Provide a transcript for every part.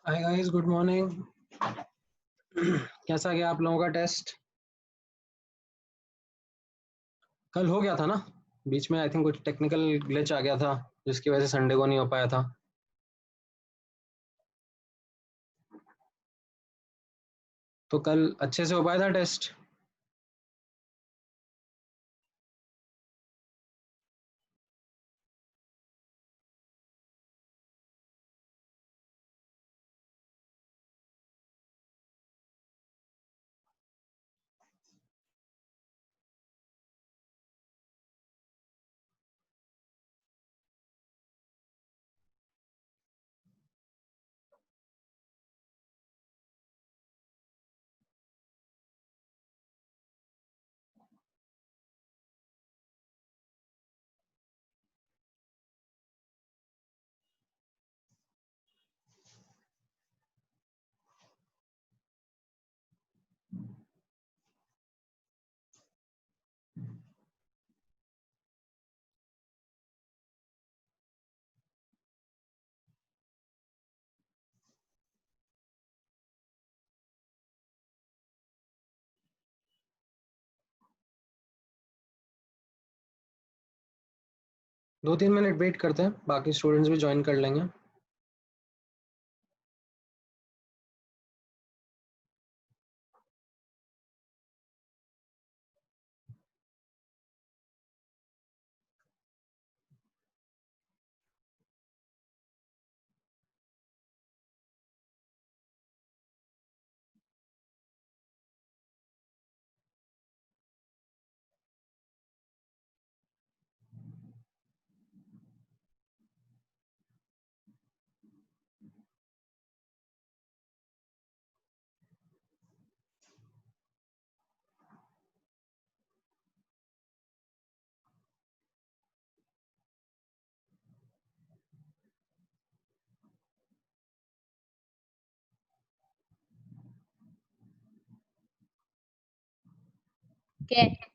Hi guys, good morning. कैसा गया आप लोगों का टेस्ट? कल हो गया था ना? बीच में आई थिंक कुछ टेक्निकल ग्लिच आ गया था, जिसकी वजह से संडे को नहीं हो पाया था। तो कल अच्छे से हो पाया था टेस्ट? 2-3 मिनट वेट करते हैं, बाकी स्टूडेंट्स भी ज्वाइन कर लेंगे। Okay.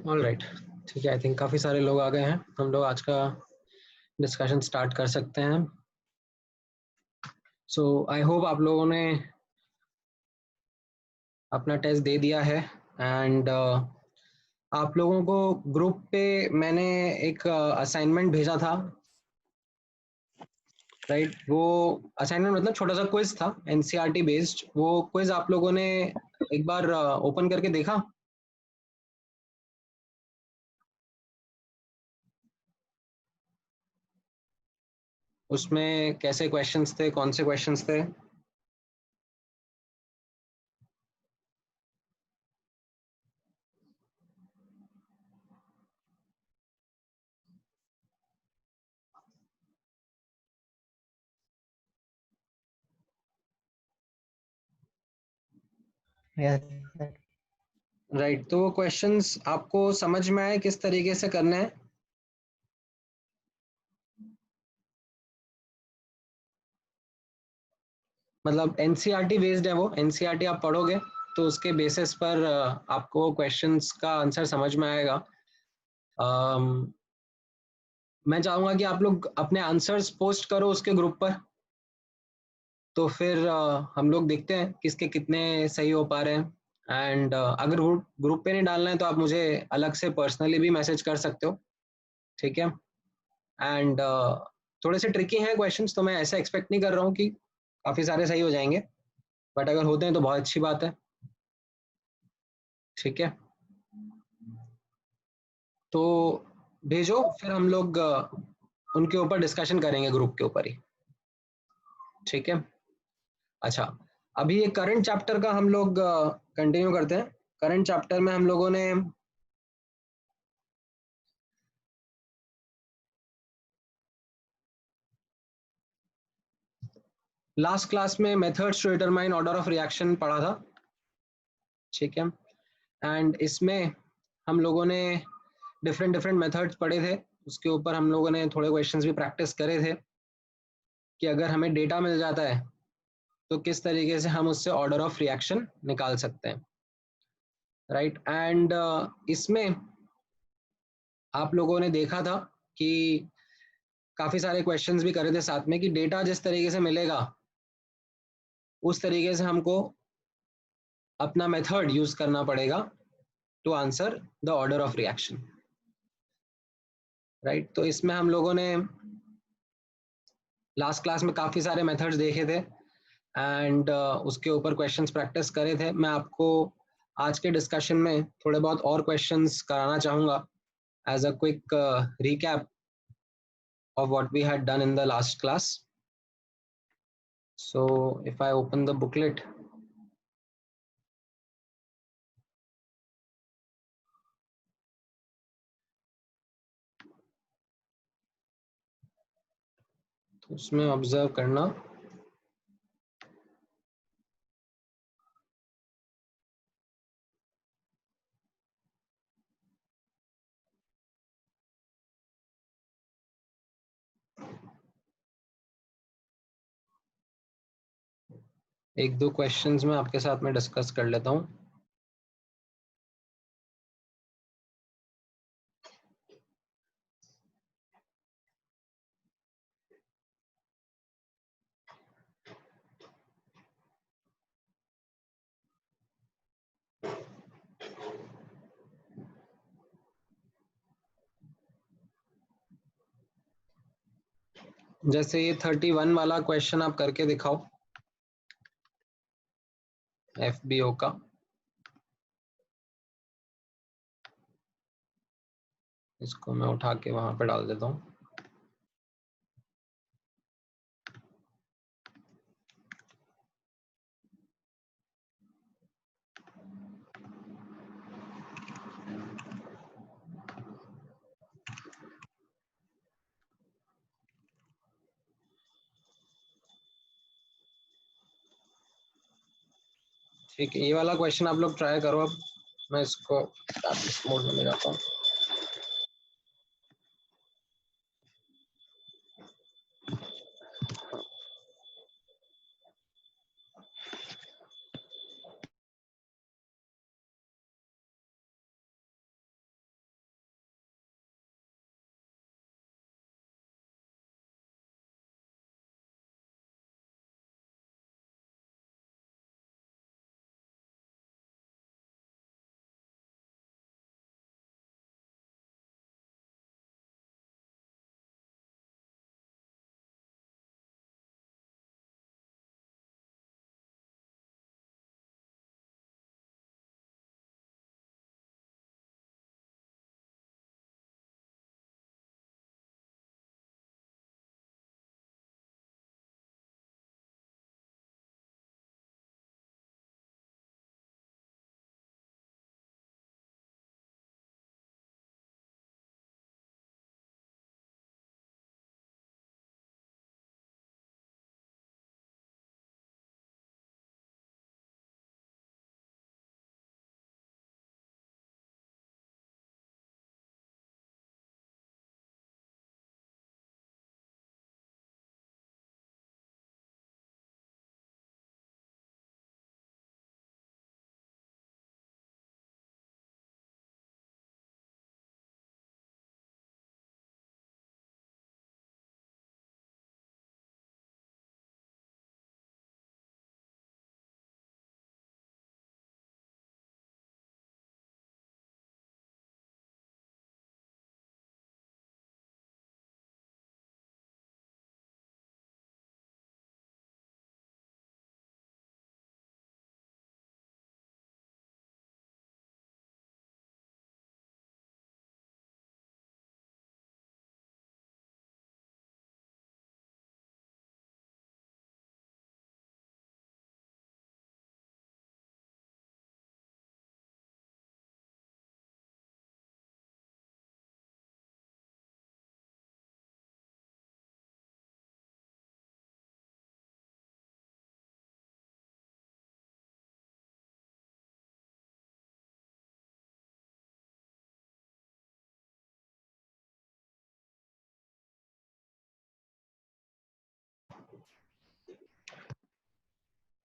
ऑल राइट, ठीक है। आई थिंक काफ़ी सारे लोग आ गए हैं, हम लोग आज का डिस्कशन स्टार्ट कर सकते हैं। सो आई होप आप लोगों ने अपना टेस्ट दे दिया है। एंड आप लोगों को ग्रुप पे मैंने एक असाइनमेंट भेजा था, राइट? वो असाइनमेंट मतलब छोटा सा क्विज था, एनसीईआरटी बेस्ड। वो क्विज आप लोगों ने एक बार ओपन करके देखा? उसमें कैसे क्वेश्चंस थे, कौन से क्वेश्चंस थे? Yes sir. राइट, तो वो क्वेश्चंस आपको समझ में आए किस तरीके से करने हैं? मतलब एनसीईआरटी बेस्ड है वो, एनसीईआरटी आप पढ़ोगे तो उसके बेसिस पर आपको क्वेश्चंस का आंसर समझ में आएगा। मैं चाहूंगा कि आप लोग अपने आंसर्स पोस्ट करो उसके ग्रुप पर, तो फिर हम लोग देखते हैं किसके कितने सही हो पा रहे हैं। एंड अगर ग्रुप ग्रुप पे नहीं डालना है तो आप मुझे अलग से पर्सनली भी मैसेज कर सकते हो, ठीक है। एंड थोड़े से ट्रिकी हैं क्वेश्चंस, तो मैं ऐसा एक्सपेक्ट नहीं कर रहा हूँ कि काफ़ी सारे सही हो जाएंगे, बट अगर होते हैं तो बहुत अच्छी बात है, ठीक है। तो भेजो, फिर हम लोग उनके ऊपर डिस्कशन करेंगे ग्रुप के ऊपर ही, ठीक है। अच्छा, अभी ये करंट चैप्टर का हम लोग कंटिन्यू करते हैं। करंट चैप्टर में हम लोगों ने लास्ट क्लास में methods to determine order of reaction पढ़ा था, ठीक है। एंड इसमें हम लोगों ने डिफरेंट डिफरेंट मेथड्स पढ़े थे, उसके ऊपर हम लोगों ने थोड़े क्वेश्चंस भी प्रैक्टिस करे थे कि अगर हमें डेटा मिल जाता है तो किस तरीके से हम उससे ऑर्डर ऑफ रिएक्शन निकाल सकते हैं, राइट। एंड इसमें आप लोगों ने देखा था कि काफ़ी सारे क्वेश्चंस भी करे थे साथ में कि डेटा जिस तरीके से मिलेगा उस तरीके से हमको अपना मेथड यूज करना पड़ेगा to answer the order of reaction, right. तो इसमें हम लोगों ने लास्ट क्लास में काफ़ी सारे मेथड्स देखे थे एंड उसके ऊपर क्वेश्चंस प्रैक्टिस करे थे। मैं आपको आज के डिस्कशन में थोड़े बहुत और क्वेश्चंस कराना चाहूँगा as a quick recap of what we had done in the last class. So if I open the booklet, तो उसमें ऑब्जर्व करना, एक दो क्वेश्चंस मैं आपके साथ में डिस्कस कर लेता हूँ। जैसे ये 31 वाला क्वेश्चन आप करके दिखाओ एफबीओ का। इसको मैं उठा के वहां पे डाल देता हूँ। ठीक है, ये वाला क्वेश्चन आप लोग ट्राई करो। अब मैं इसको प्रैक्टिस मोड में ले जाता हूँ।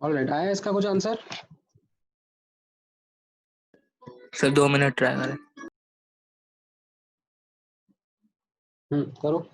ऑलराइट, आया इसका कुछ आंसर? सर 2 मिनट ट्राई करें। करो।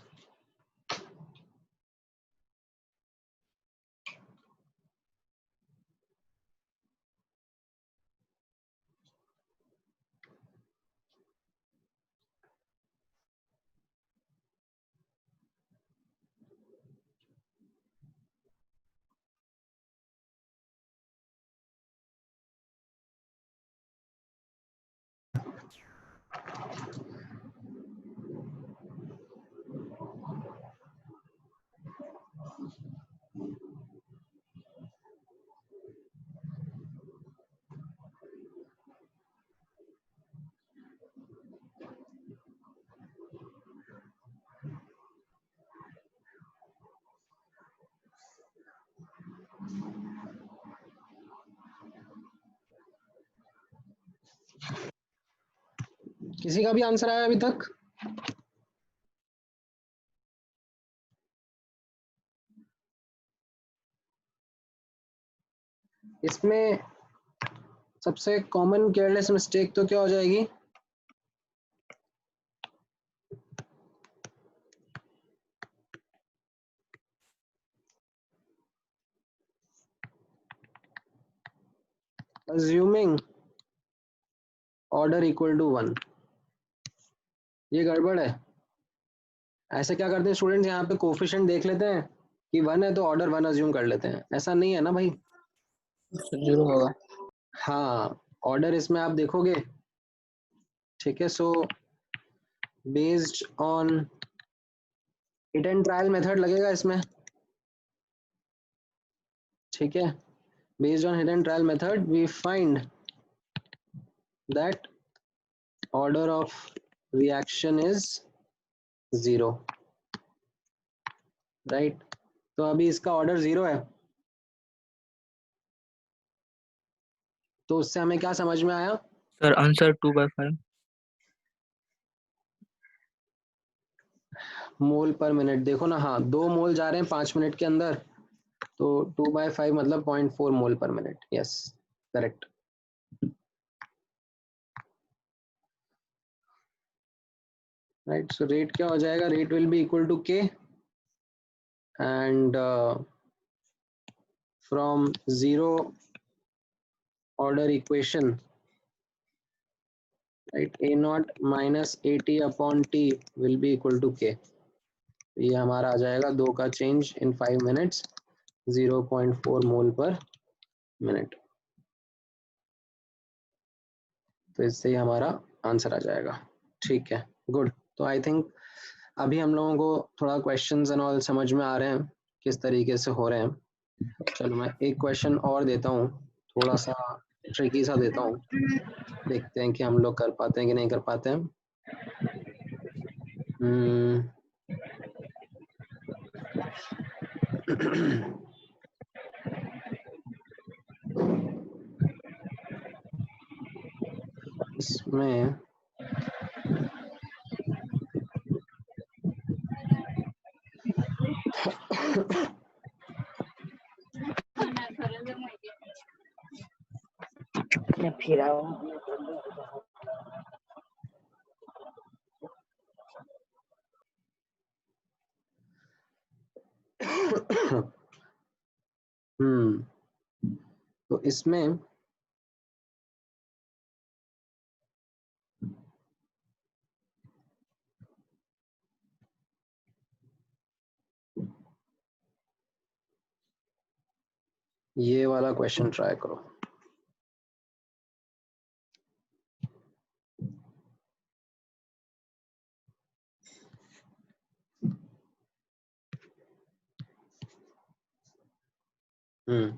किसी का भी आंसर आया अभी तक? इसमें सबसे कॉमन केयरलेस मिस्टेक तो क्या हो जाएगी? assuming order equal to 1। ये गड़बड़ है। ऐसे क्या करते हैं स्टूडेंट्स, यहाँ पे कोफिशिएंट देख लेते हैं कि 1 है तो ऑर्डर 1 अज्यूम कर लेते हैं। ऐसा नहीं है ना भाई। 0 होगा। हाँ, ऑर्डर इसमें आप देखोगे, ठीक है। So based on hit and trial method लगेगा इसमें, ठीक है। Based on hit and trial method we find that order of reaction is 0, right. तो अभी इसका ऑर्डर 0 है, तो उससे हमें क्या समझ में आया? Sir answer 2/5। मोल पर मिनट देखो ना, हाँ 2 मोल जा रहे हैं 5 मिनट के अंदर, तो 2/5 मतलब 0.4 मोल पर minute. Yes, correct. Right, so rate क्या हो जाएगा? Rate will be equal to K and from zero order equation, right, A naught minus A T upon T will be equal to K. ये हमारा आ जाएगा 2 का change in 5 minutes 0.4 mole पर minute. तो इससे ही हमारा आंसर आ जाएगा। ठीक है, गुड। तो आई थिंक अभी हम लोगों को थोड़ा क्वेश्चंस एंड ऑल समझ में आ रहे हैं किस तरीके से हो रहे हैं। चलो मैं एक क्वेश्चन और देता हूँ, थोड़ा सा ट्रिकी सा देता हूँ, देखते हैं कि हम लोग कर पाते हैं कि नहीं कर पाते हैं। इसमें फिर तो इसमें ये वाला क्वेश्चन ट्राई करो। हम्म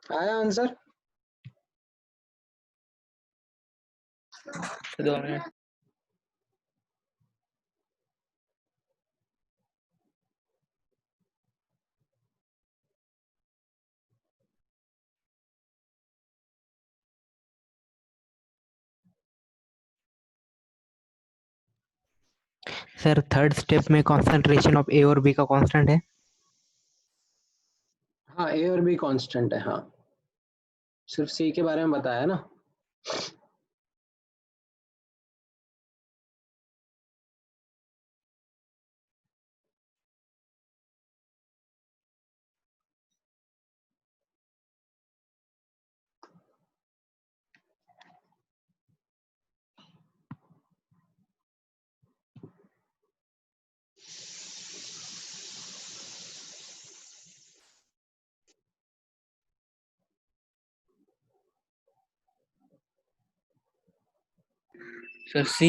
आया answer? Sir 2 minute. Sir third step में कॉन्सेंट्रेशन ऑफ ए और बी का कांस्टेंट है। हाँ, ए और बी कांस्टेंट है। हाँ, सिर्फ सी के बारे में बताया ना। Sir C.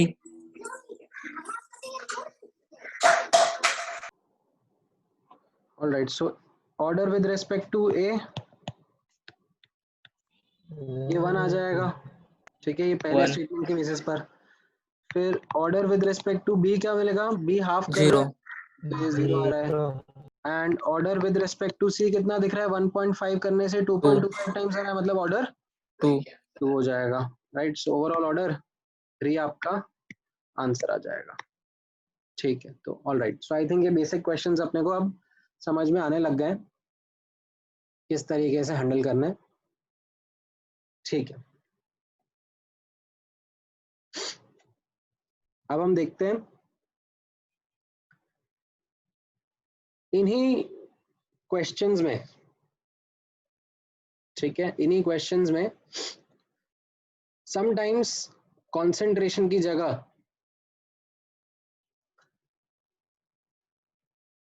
All right, so order with respect to A, ये 1 आ जाएगा। ठीक है, ये पहले 1 स्टेटमेंट के बेसिस पर। फिर order with respect to B क्या मिलेगा? बी हाफ कर 0 रहा है तो ये 0 आ रहा है। And order with respect to C कितना दिख रहा है? 1.5 करने से 2.25 टाइम्स आ रहा है, मतलब ऑर्डर 2। 2 हो जाएगा। राइट, सो ओवरऑल ऑर्डर 3 आपका आंसर आ जाएगा। ठीक है, तो all right, so I think ये बेसिक क्वेश्चंस अपने को अब समझ में आने लग गए किस तरीके से हैंडल करना है। ठीक है, अब हम देखते हैं इन्हीं क्वेश्चंस में। ठीक है, इन्हीं क्वेश्चंस में समटाइम्स कंसंट्रेशन की जगह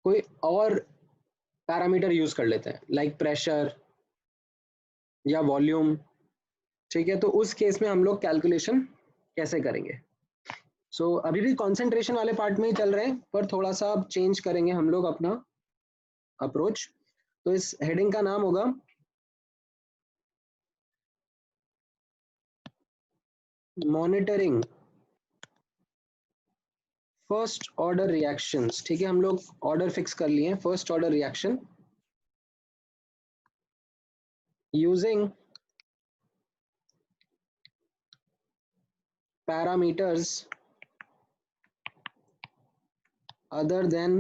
कोई और पैरामीटर यूज कर लेते हैं, लाइक प्रेशर या वॉल्यूम। ठीक है, तो उस केस में हम लोग कैलकुलेशन कैसे करेंगे? सो अभी भी कंसंट्रेशन वाले पार्ट में ही चल रहे हैं, पर थोड़ा सा अब चेंज करेंगे हम लोग अपना अप्रोच। तो इस हेडिंग का नाम होगा मॉनिटरिंग फर्स्ट ऑर्डर रिएक्शंस। ठीक है, हम लोग ऑर्डर फिक्स कर लिए, first order reaction using parameters other than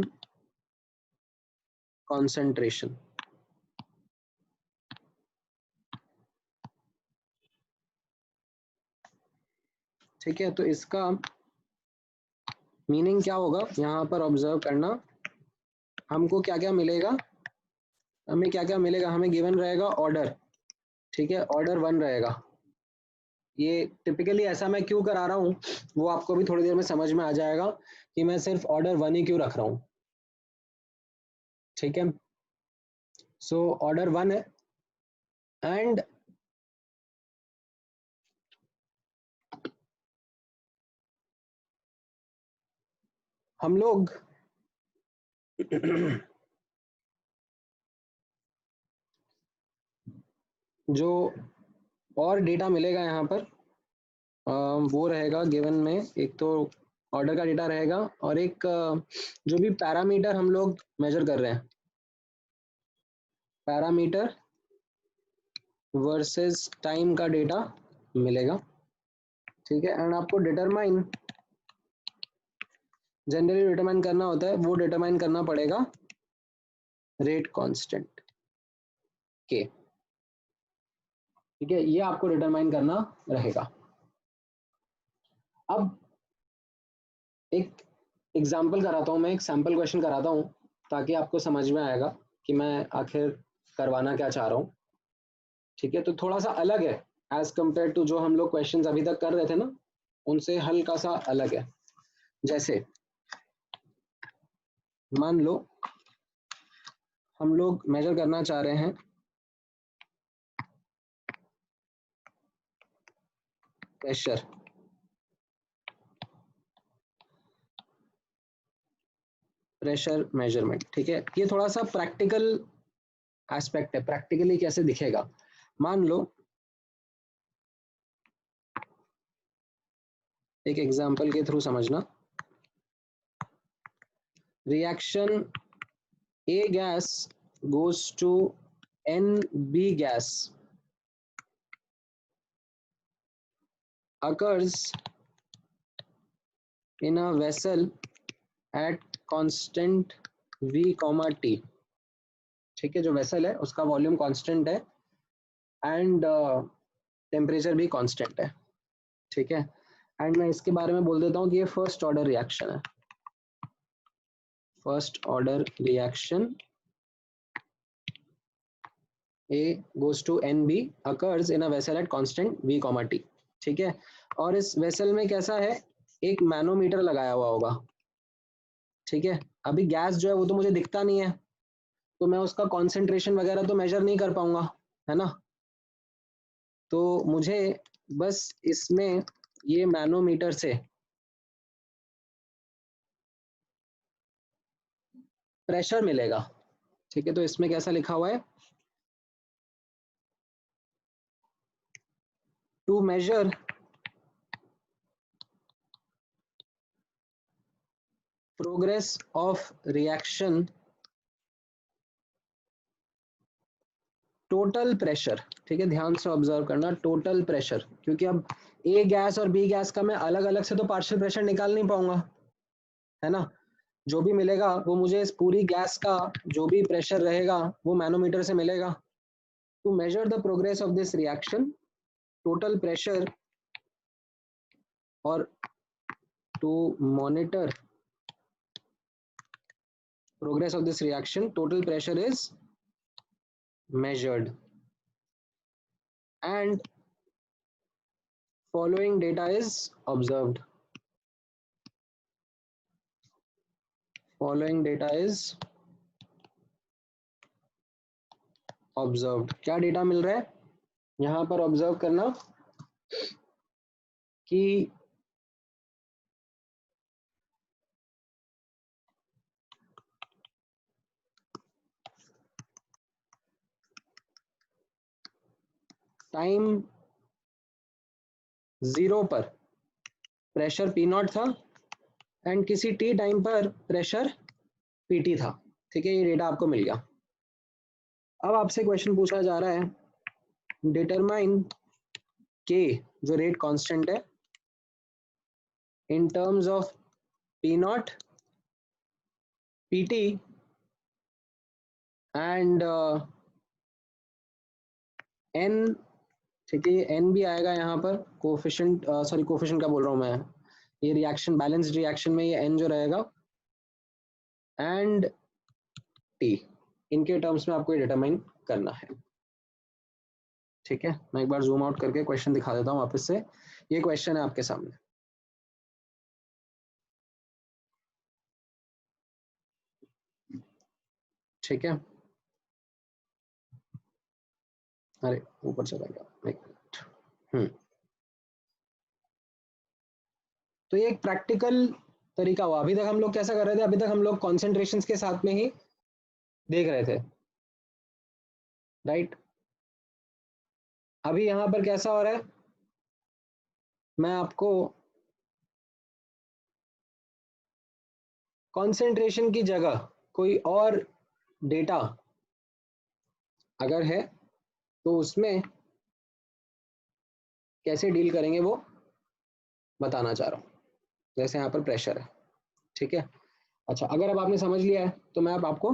concentration। ठीक है, तो इसका मीनिंग क्या होगा यहाँ पर ऑब्जर्व करना। हमको क्या क्या मिलेगा? हमें क्या क्या मिलेगा? हमें गिवन रहेगा ऑर्डर। ठीक है, ऑर्डर 1 रहेगा। ये टिपिकली ऐसा मैं क्यों करा रहा हूँ वो आपको भी थोड़ी देर में समझ में आ जाएगा कि मैं सिर्फ ऑर्डर 1 ही क्यों रख रहा हूँ। ठीक है, सो ऑर्डर 1 है एंड हम लोग जो और डेटा मिलेगा यहाँ पर वो रहेगा गिवन में। एक तो ऑर्डर का डेटा रहेगा, और एक जो भी पैरामीटर हम लोग मेजर कर रहे हैं, पैरामीटर वर्सेस टाइम का डेटा मिलेगा, ठीक है। एंड आपको डिटरमाइन, जनरली डिटरमाइन करना होता है, वो डिटरमाइन करना पड़ेगा रेट कांस्टेंट के, ठीक है, ये आपको डिटरमाइन करना रहेगा। अब एक एग्जाम्पल कराता हूँ मैं, एक सैम्पल क्वेश्चन कराता हूँ, ताकि आपको समझ में आएगा कि मैं आखिर करवाना क्या चाह रहा हूँ, ठीक है। तो थोड़ा सा अलग है एज कम्पेयर टू जो हम लोग क्वेश्चंस अभी तक कर रहे थे ना, उनसे हल्का सा अलग है। जैसे मान लो हम लोग मेजर करना चाह रहे हैं प्रेशर, प्रेशर मेजरमेंट, ठीक है। ये थोड़ा सा प्रैक्टिकल एस्पेक्ट है, प्रैक्टिकली कैसे दिखेगा। मान लो एक एग्जांपल के थ्रू समझना, reaction A gas goes to NB gas occurs in a vessel at constant V, T, ठीक है। जो वेसल है उसका वॉल्यूम कांस्टेंट है एंड टेम्परेचर भी कांस्टेंट है, ठीक है। एंड मैं इसके बारे में बोल देता हूँ कि ये फर्स्ट ऑर्डर रिएक्शन है, first order reaction A goes to NB occurs in a vessel at constant V, T, ठीक है। और इस वेसल में कैसा है, एक मैनोमीटर लगाया हुआ होगा, ठीक है। अभी गैस जो है वो तो मुझे दिखता नहीं है, तो मैं उसका कॉन्सेंट्रेशन वगैरह तो मेजर नहीं कर पाऊंगा, है ना। तो मुझे बस इसमें ये मैनोमीटर से प्रेशर मिलेगा, ठीक है। तो इसमें कैसा लिखा हुआ है, to measure progress of reaction total pressure, ठीक है। ध्यान से ऑब्जर्व करना, टोटल प्रेशर, क्योंकि अब ए गैस और बी गैस का मैं अलग अलग से तो पार्शियल प्रेशर निकाल नहीं पाऊंगा, है ना। जो भी मिलेगा वो मुझे इस पूरी गैस का जो भी प्रेशर रहेगा वो मैनोमीटर से मिलेगा। To measure the progress of this reaction total pressure, और to monitor progress of this reaction total pressure is measured and following data is observed, following data is observed। क्या data मिल रहा है यहां पर, ऑब्जर्व करना कि टाइम 0 पर pressure P not था एंड किसी टी टाइम पर प्रेशर पीटी था, ठीक है। ये डेटा आपको मिल गया। अब आपसे क्वेश्चन पूछा जा रहा है डिटरमाइन के, जो रेट कांस्टेंट है, in terms of P naught, PT and N, ठीक है। ये एन भी आएगा यहाँ पर, कोफिशिएंट, सॉरी कोफिशिएंट का बोल रहा हूँ मैं, ये रिएक्शन बैलेंस्ड रिएक्शन में ये एन जो रहेगा, एंड टी, इनके टर्म्स में आपको ये डिटरमाइन करना है, ठीक है। मैं एक बार जूम आउट करके क्वेश्चन दिखा देता हूँ वापस से। ये क्वेश्चन है आपके सामने, ठीक है। अरे ऊपर चला गया, एक मिनट। तो ये एक प्रैक्टिकल तरीका हुआ। अभी तक हम लोग कैसा कर रहे थे, अभी तक हम लोग कॉन्सेंट्रेशन के साथ में ही देख रहे थे, राइट। अभी यहाँ पर कैसा हो रहा है, मैं आपको कॉन्सेंट्रेशन की जगह कोई और डेटा अगर है तो उसमें कैसे डील करेंगे वो बताना चाह रहा हूँ। जैसे यहाँ पर प्रेशर है, ठीक है। अच्छा, अगर अब आपने समझ लिया है तो मैं अब आपको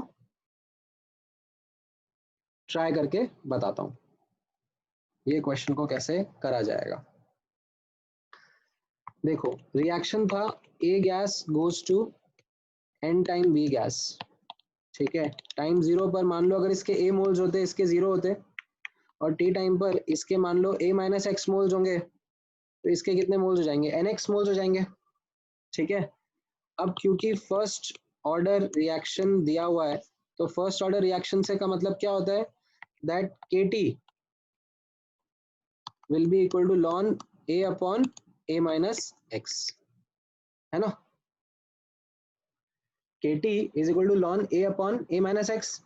ट्राई करके बताता हूँ ये क्वेश्चन को कैसे करा जाएगा। देखो, रिएक्शन था A gas goes to N time B gas, ठीक है। टाइम 0 पर मान लो अगर इसके ए मोल्स होते इसके 0 होते, और टी टाइम पर इसके मान लो ए माइनस एक्स मोल्स होंगे तो इसके कितने मोल्स हो जाएंगे, एन एक्स मोल्स हो जाएंगे, ठीक है। अब क्योंकि फर्स्ट ऑर्डर रिएक्शन दिया हुआ है तो फर्स्ट ऑर्डर रिएक्शन से का मतलब क्या होता है, that K T will be equal to ln A upon A minus X, है ना। K T is equal to ln A upon A minus X.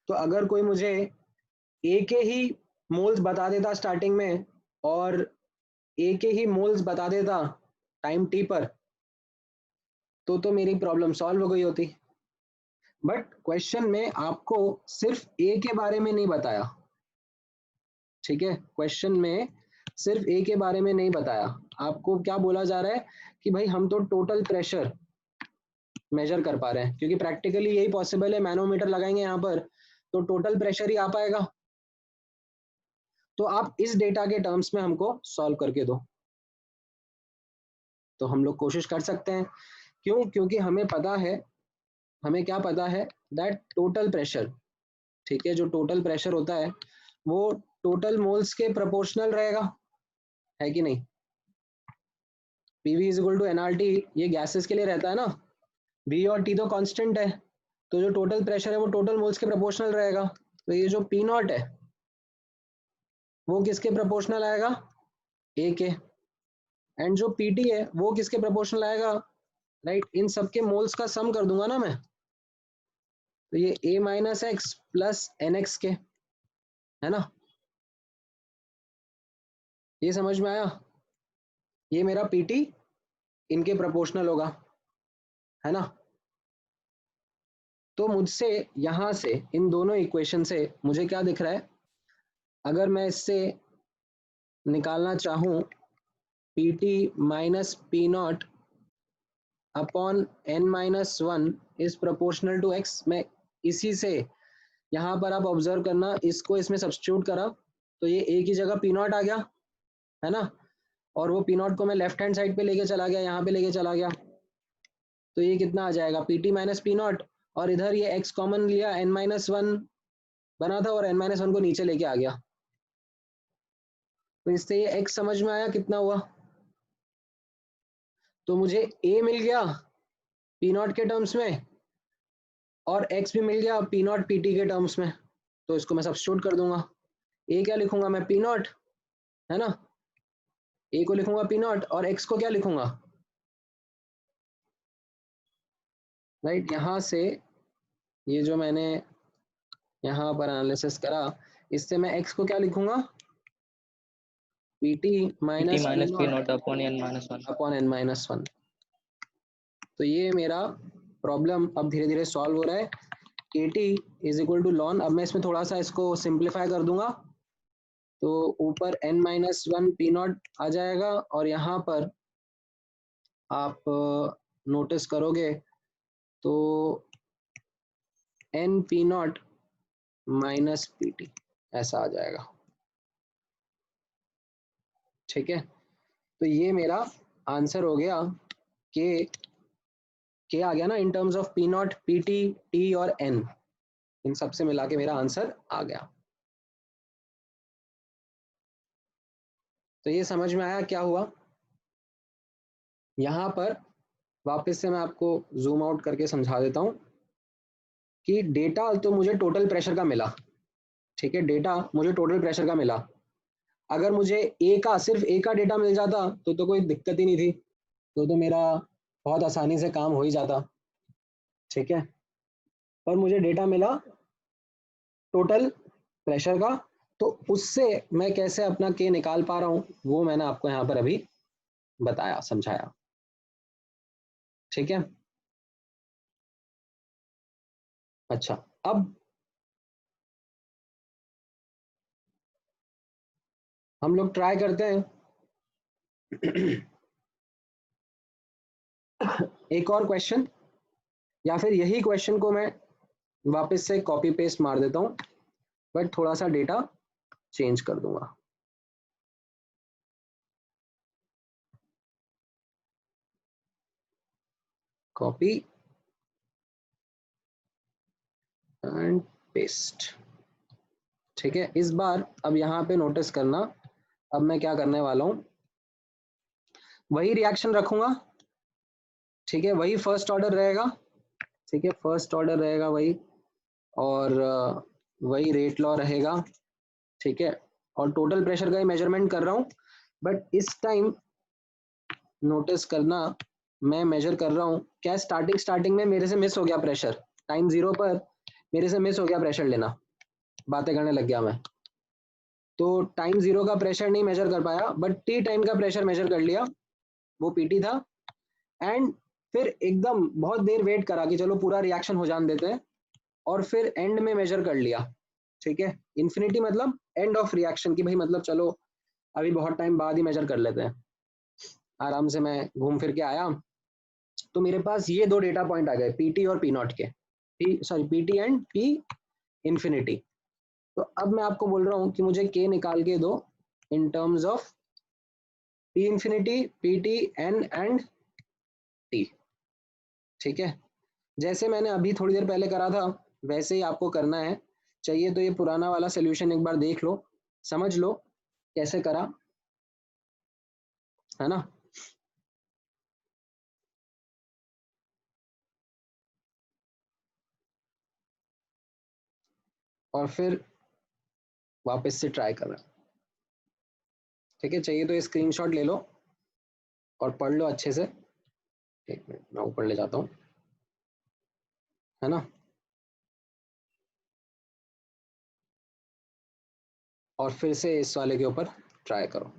तो अगर कोई मुझे ए के ही मोल्स बता देता स्टार्टिंग में और ए के ही मोल्स बता देता टाइम टी पर तो मेरी प्रॉब्लम सॉल्व हो गई होती। बट क्वेश्चन में आपको सिर्फ ए के बारे में नहीं बताया, ठीक है। क्वेश्चन में सिर्फ ए के बारे में नहीं बताया, आपको क्या बोला जा रहा है कि भाई हम तो टोटल प्रेशर मेजर कर पा रहे हैं, क्योंकि प्रैक्टिकली यही पॉसिबल है, मैनोमीटर लगाएंगे यहाँ पर तो टोटल प्रेशर ही आ पाएगा। तो आप इस डेटा के टर्म्स में हमको सॉल्व करके दो, तो हम लोग कोशिश कर सकते हैं। क्यों? क्योंकि हमें पता है, हमें क्या पता है, दैट टोटल प्रेशर, ठीक है, जो टोटल प्रेशर होता है वो टोटल मोल्स के प्रोपोर्शनल रहेगा, है कि नहीं। PV is equal to NRT, ये गैसेस के लिए रहता है ना, वी और टी तो कांस्टेंट है, तो जो टोटल प्रेशर है वो टोटल मोल्स के प्रोपोर्शनल रहेगा। तो ये जो पी नॉट है वो किसके प्रोपोर्शनल आएगा, ए के, एंड जो पीटी है वो किसके प्रोपोर्शनल आएगा, राइट, इन सबके मोल्स का सम कर दूंगा ना मैं, तो ये A minus X plus N X के, है ना। ये समझ में आया, ये मेरा पीटी इनके प्रोपोर्शनल होगा, है ना। तो मुझसे यहां से इन दोनों इक्वेशन से मुझे क्या दिख रहा है, अगर मैं इससे निकालना चाहूं P T minus P naught upon N minus one is proportional to X, मैं इसी से यहाँ पर आप ऑब्जर्व करना, इसको इसमें सब्स्टिट्यूट करा तो ये ए की जगह पी नॉट आ गया, है ना, और वो पी नॉट को मैं लेफ्ट हैंड साइड पे लेके चला गया, यहाँ पे लेके चला गया, तो ये कितना आ जाएगा, P T minus P not, और इधर ये एक्स कॉमन लिया, एन माइनस वन बना था और एन माइनस वन को नीचे लेके आ गया, तो इससे ये एक्स समझ में आया कितना हुआ। तो मुझे ए मिल गया पी नॉट के टर्म्स में और एक्स भी मिल गया पी नॉट पी टी के टर्म्स में, तो इसको मैं सब्स्टिट्यूट कर दूंगा। ए क्या लिखूंगा मैं, पी नॉट, है ना, ए को लिखूंगा पी नॉट और एक्स को क्या लिखूंगा, राइट। यहां से ये जो मैंने यहाँ पर एनालिसिस करा, इससे मैं x को क्या लिखूंगा, P T minus P naught upon N minus one upon N minus one. तो ये मेरा प्रॉब्लम अब धीरे धीरे सॉल्व हो रहा है, K T is equal to ln, अब मैं इसमें थोड़ा सा इसको सिंप्लीफाई कर दूंगा, तो ऊपर N minus one P naught आ जाएगा और यहाँ पर आप नोटिस करोगे तो N P naught minus P T ऐसा आ जाएगा, ठीक है। तो ये मेरा आंसर हो गया, के आ गया ना इन terms of P not P T T और एन, इन सब से मिला के मेरा आंसर आ गया। तो ये समझ में आया क्या हुआ। यहाँ पर वापस से मैं आपको जूम आउट करके समझा देता हूँ कि डेटा तो मुझे टोटल प्रेशर का मिला, ठीक है, डेटा मुझे टोटल प्रेशर का मिला। अगर मुझे ए का सिर्फ ए का डेटा मिल जाता तो कोई दिक्कत ही नहीं थी, तो मेरा बहुत आसानी से काम हो ही जाता, ठीक है। पर मुझे डेटा मिला टोटल प्रेशर का, तो उससे मैं कैसे अपना के निकाल पा रहा हूँ वो मैंने आपको यहाँ पर अभी बताया, समझाया, ठीक है। अच्छा, अब हम लोग ट्राई करते हैं एक और क्वेश्चन, या फिर यही क्वेश्चन को मैं वापस से कॉपी पेस्ट मार देता हूं, बट थोड़ा सा डेटा चेंज कर दूंगा। Copy and paste. ठीक है, इस बार अब यहाँ पे नोटिस करना, अब मैं क्या करने वाला हूँ, वही रिएक्शन रखूंगा। ठीक है, वही फर्स्ट ऑर्डर रहेगा। ठीक है, फर्स्ट ऑर्डर रहेगा वही, और वही रेट लॉ रहेगा। ठीक है, और टोटल प्रेशर का ही मेजरमेंट कर रहा हूँ, बट इस टाइम नोटिस करना, मैं मेजर कर रहा हूँ क्या, स्टार्टिंग में मेरे से मिस हो गया प्रेशर, टाइम जीरो पर मेरे से मिस हो गया प्रेशर लेना, बातें करने लग गया मैं, तो टाइम जीरो का प्रेशर नहीं मेजर कर पाया, बट टी टाइम का प्रेशर मेजर कर लिया, वो पीटी था। एंड फिर एकदम बहुत देर वेट करा कि चलो पूरा रिएक्शन हो जाने देते हैं, और फिर एंड में मेजर कर लिया। ठीक है, इन्फिनिटी मतलब एंड ऑफ रिएक्शन की, भाई मतलब चलो अभी बहुत टाइम बाद ही मेजर कर लेते हैं। आराम से मैं घूम फिर के आया, तो मेरे पास ये दो डेटा पॉइंट आ गए, पीटी और पी नॉट के, पीटी एंड पी इन्फिनिटी। तो अब मैं आपको बोल रहा हूँ कि मुझे के निकाल के दो in terms of P infinity, P T, N and T. ठीक है, जैसे मैंने अभी थोड़ी देर पहले करा था वैसे ही आपको करना है। चाहिए तो ये पुराना वाला सोल्यूशन एक बार देख लो, समझ लो कैसे करा, है ना। और फिर वापस से ट्राई करना। ठीक है, चाहिए तो ये स्क्रीनशॉट ले लो और पढ़ लो अच्छे से। एक मिनट मैं ऊपर ले जाता हूँ, है ना। और फिर से इस वाले के ऊपर ट्राई करो।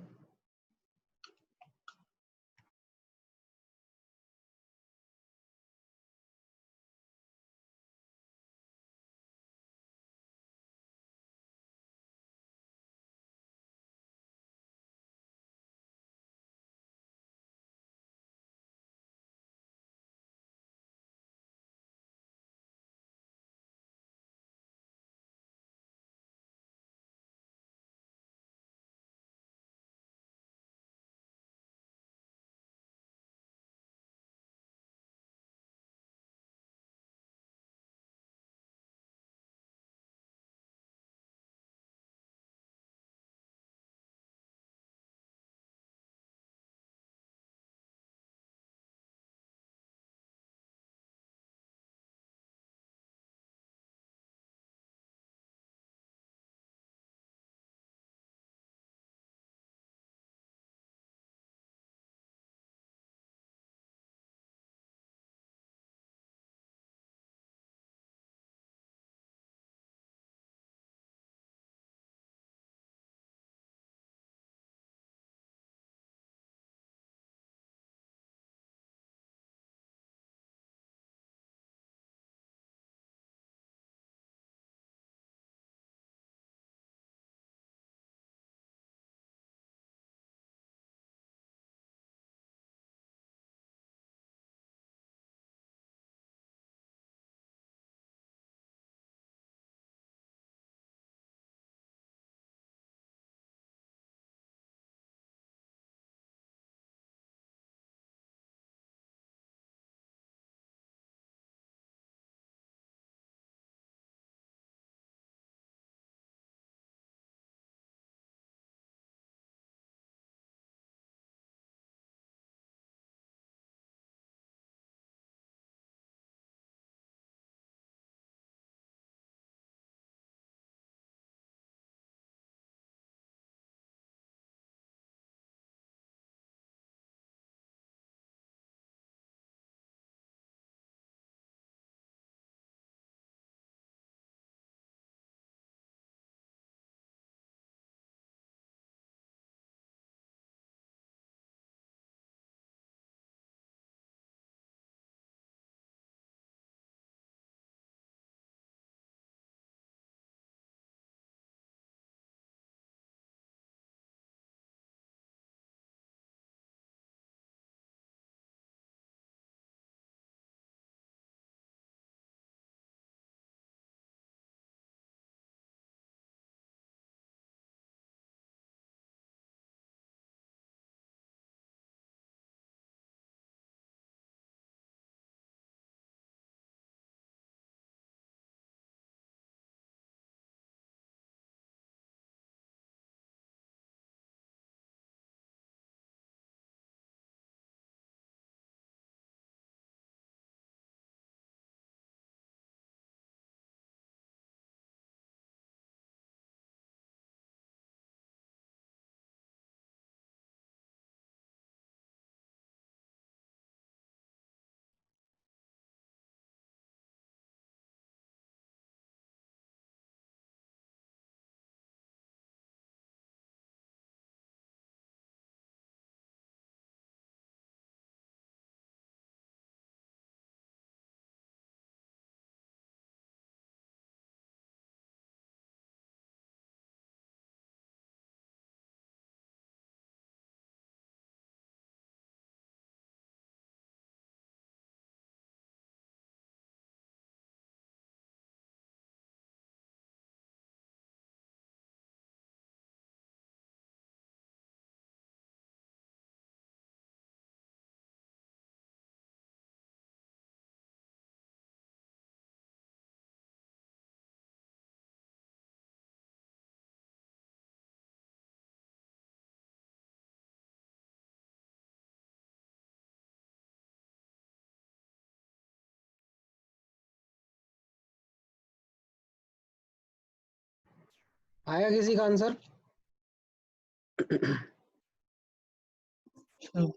आया किसी का answer?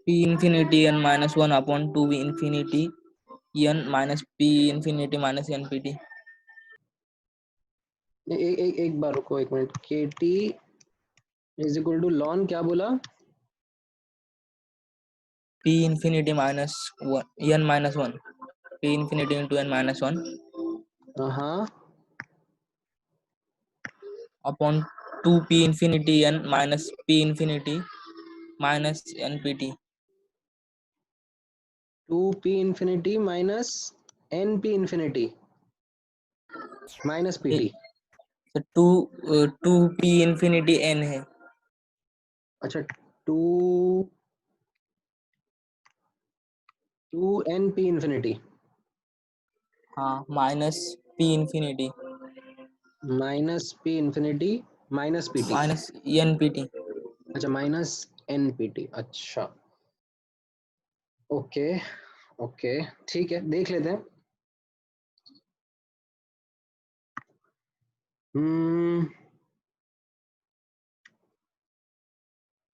p infinity n minus 1 upon 2 v infinity n minus p infinity minus npt. एक बार रुको, एक minute. K T is equal to ln, क्या बोला? p infinity minus 1 n minus 1 p infinity into n minus 1 हाँ, upon 2p infinity n minus p infinity minus npt. 2p infinity minus N P infinity minus P T. तो 2p infinity n है। अच्छा, two N P infinity हाँ, minus p infinity minus P infinity minus P T. Minus npt। अच्छा, minus N P T. अच्छा, okay okay, ठीक है, देख लेते हैं।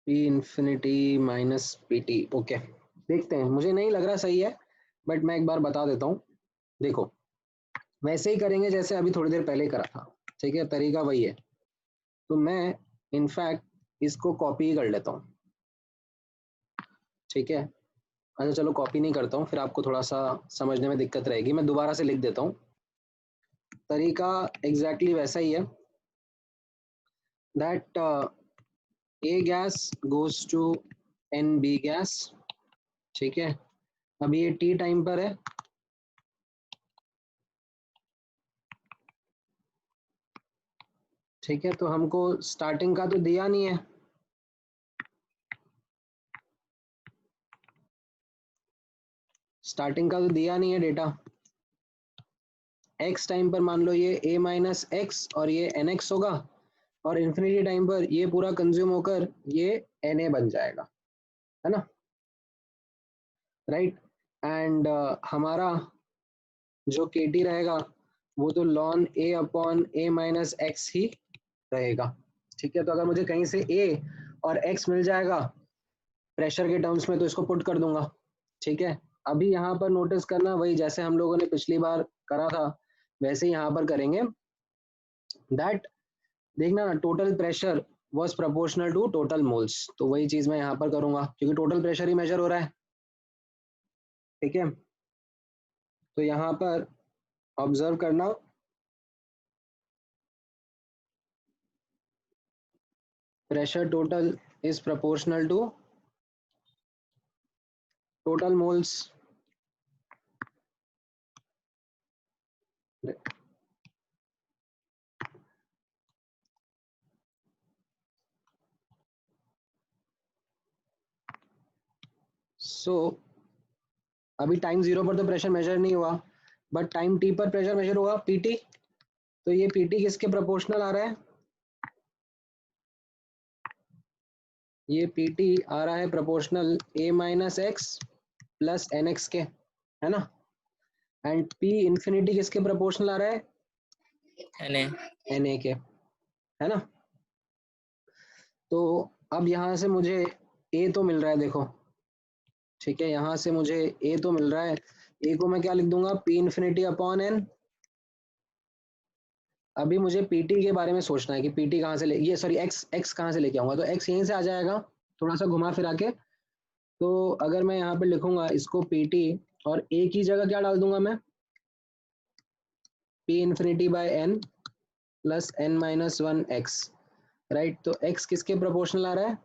P infinity minus P T, okay, देखते हैं। मुझे नहीं लग रहा सही है, बट मैं एक बार बता देता हूँ। देखो, वैसे ही करेंगे जैसे अभी थोड़ी देर पहले करा था, ठीक है, तरीका वही है। तो मैं इनफैक्ट इसको कॉपी कर लेता हूँ, ठीक है। अच्छा चलो, कॉपी नहीं करता हूँ, फिर आपको थोड़ा सा समझने में दिक्कत रहेगी। मैं दोबारा से लिख देता हूँ। तरीका एग्जैक्टली वैसा ही है, that A gas goes to N B gas, ठीक है। अभी ये टी टाइम पर है, ठीक है। तो हमको स्टार्टिंग का तो दिया नहीं है, स्टार्टिंग का तो दिया नहीं है डेटा। एक्स टाइम पर मान लो ये ए माइनस एक्स और ये एन एक्स होगा, और इन्फिनिटी टाइम पर ये पूरा कंज्यूम होकर ये एन ए बन जाएगा, है ना, राइट। एंड हमारा जो के टी रहेगा वो तो lawn A upon A minus x ही रहेगा, ठीक है। तो अगर मुझे कहीं से ए और एक्स मिल जाएगा प्रेशर के टर्म्स में, तो इसको पुट कर दूंगा, ठीक है। अभी यहाँ पर नोटिस करना, वही जैसे हम लोगों ने पिछली बार करा था वैसे ही यहाँ पर करेंगे। दैट, देखना ना, total pressure was proportional to total moles, तो वही चीज मैं यहाँ पर करूंगा, क्योंकि टोटल प्रेशर ही मेजर हो रहा है, ठीक है। तो यहाँ पर ऑब्जर्व करना, pressure total is proportional to total moles. So अभी टाइम जीरो पर तो प्रेशर मेजर नहीं हुआ, बट टाइम टी पर प्रेशर मेजर हुआ, पीटी। तो ये पीटी किसके प्रोपोर्शनल आ रहा है? ये पीटी आ रहा है proportional A minus X plus N X के, है ना। एंड पी इंफिनिटी किसके प्रोपोर्शनल आ रहा है? एन ए के, है ना। तो अब यहाँ से मुझे ए तो मिल रहा है, देखो, ठीक है। यहाँ से मुझे ए तो मिल रहा है, ए को मैं क्या लिख दूंगा? P infinity upon N. अभी मुझे पीटी के बारे में सोचना है कि पीटी कहाँ से ले, ये सॉरी, एक्स एक्स कहाँ से लेके आऊंगा? तो एक्स यहीं से आ जाएगा, थोड़ा सा घुमा फिरा के। तो अगर मैं यहाँ पे लिखूंगा इसको पीटी, और ए की जगह क्या डाल दूंगा मैं? P infinity by N plus N minus one X, right. तो एक्स किसके प्रोपोर्शनल आ रहा है?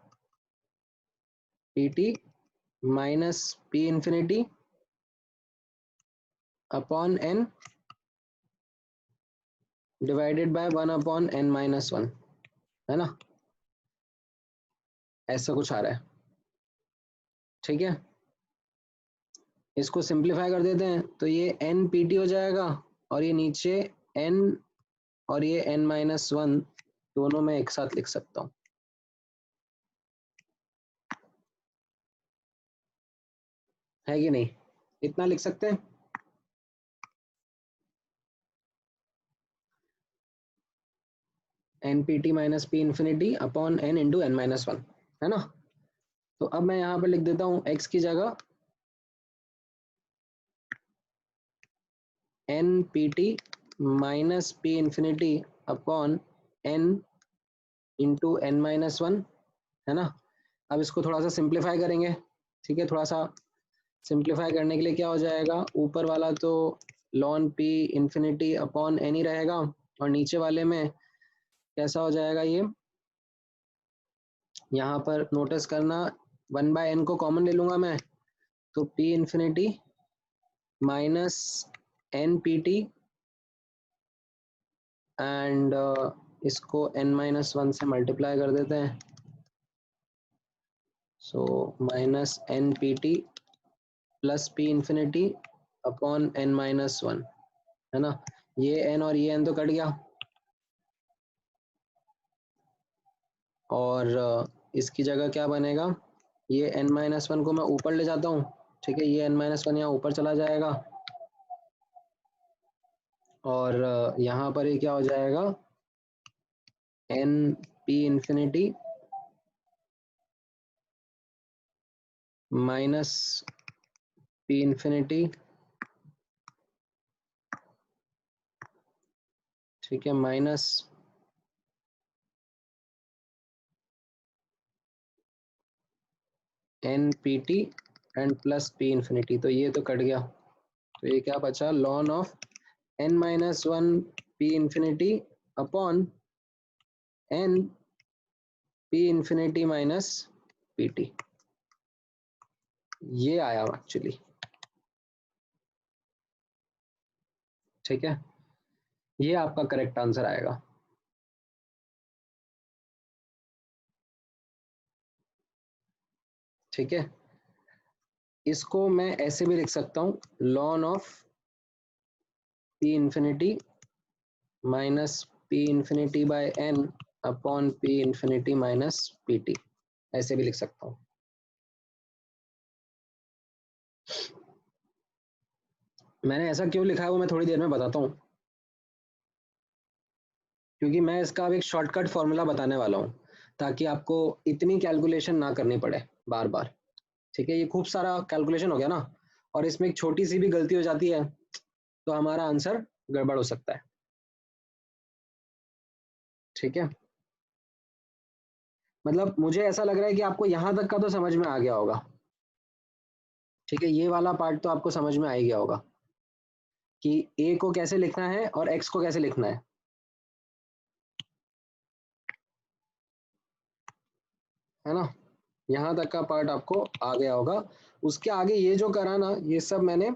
PT minus P infinity upon N divided by one upon N minus one, है ना। ऐसा कुछ आ रहा है, ठीक है। इसको सिंप्लीफाई कर देते हैं, तो ये एन पी टी हो जाएगा, और ये नीचे एन, और ये एन माइनस वन, दोनों में एक साथ लिख सकता हूँ, है कि नहीं? इतना लिख सकते हैं। N P T minus P infinity upon N into N minus one, है ना। तो अब मैं यहाँ पर लिख देता हूँ x की जगह N P T minus P infinity upon N into N minus one, है ना। अब इसको थोड़ा सा सिंप्लीफाई करेंगे, ठीक है। थोड़ा सा सिंप्लीफाई करने के लिए क्या हो जाएगा, ऊपर वाला तो ln P infinity upon N ही रहेगा, और नीचे वाले में कैसा हो जाएगा ये, यहाँ पर नोटिस करना 1/n को कॉमन ले लूंगा मैं, तो P infinity minus N P T and इसको n माइनस वन से मल्टीप्लाई कर देते हैं, so minus N P T plus P infinity upon n minus one, है ना। ये n और ये n तो कट गया, और इसकी जगह क्या बनेगा, ये n माइनस वन को मैं ऊपर ले जाता हूँ, ठीक है। ये n माइनस वन यहाँ ऊपर चला जाएगा, और यहाँ पर ये क्या हो जाएगा, N P infinity minus P infinity, ठीक है, minus N P T and plus P infinity, तो ये तो कट गया, तो ये क्या बचा, ln of N minus one P infinity upon N P infinity minus P T, ये आया एक्चुअली, ठीक है। ये आपका करेक्ट आंसर आएगा। ठीक है, इसको मैं ऐसे भी लिख सकता हूँ, ln of P infinity minus P infinity by N upon P infinity minus P T, ऐसे भी लिख सकता हूँ। मैंने ऐसा क्यों लिखा है वो मैं थोड़ी देर में बताता हूँ, क्योंकि मैं इसका अब एक शॉर्टकट फॉर्मूला बताने वाला हूँ, ताकि आपको इतनी कैलकुलेशन ना करनी पड़े बार बार। ठीक है, ये खूब सारा कैलकुलेशन हो गया ना, और इसमें एक छोटी सी भी गलती हो जाती है तो हमारा आंसर गड़बड़ हो सकता है। ठीक है, मतलब मुझे ऐसा लग रहा है कि आपको यहाँ तक का तो समझ में आ गया होगा। ठीक है, ये वाला पार्ट तो आपको समझ में आ ही गया होगा कि ए को कैसे लिखना है और एक्स को कैसे लिखना है ना। यहाँ तक का पार्ट आपको आ गया होगा। उसके आगे ये जो करा ना, ये सब मैंने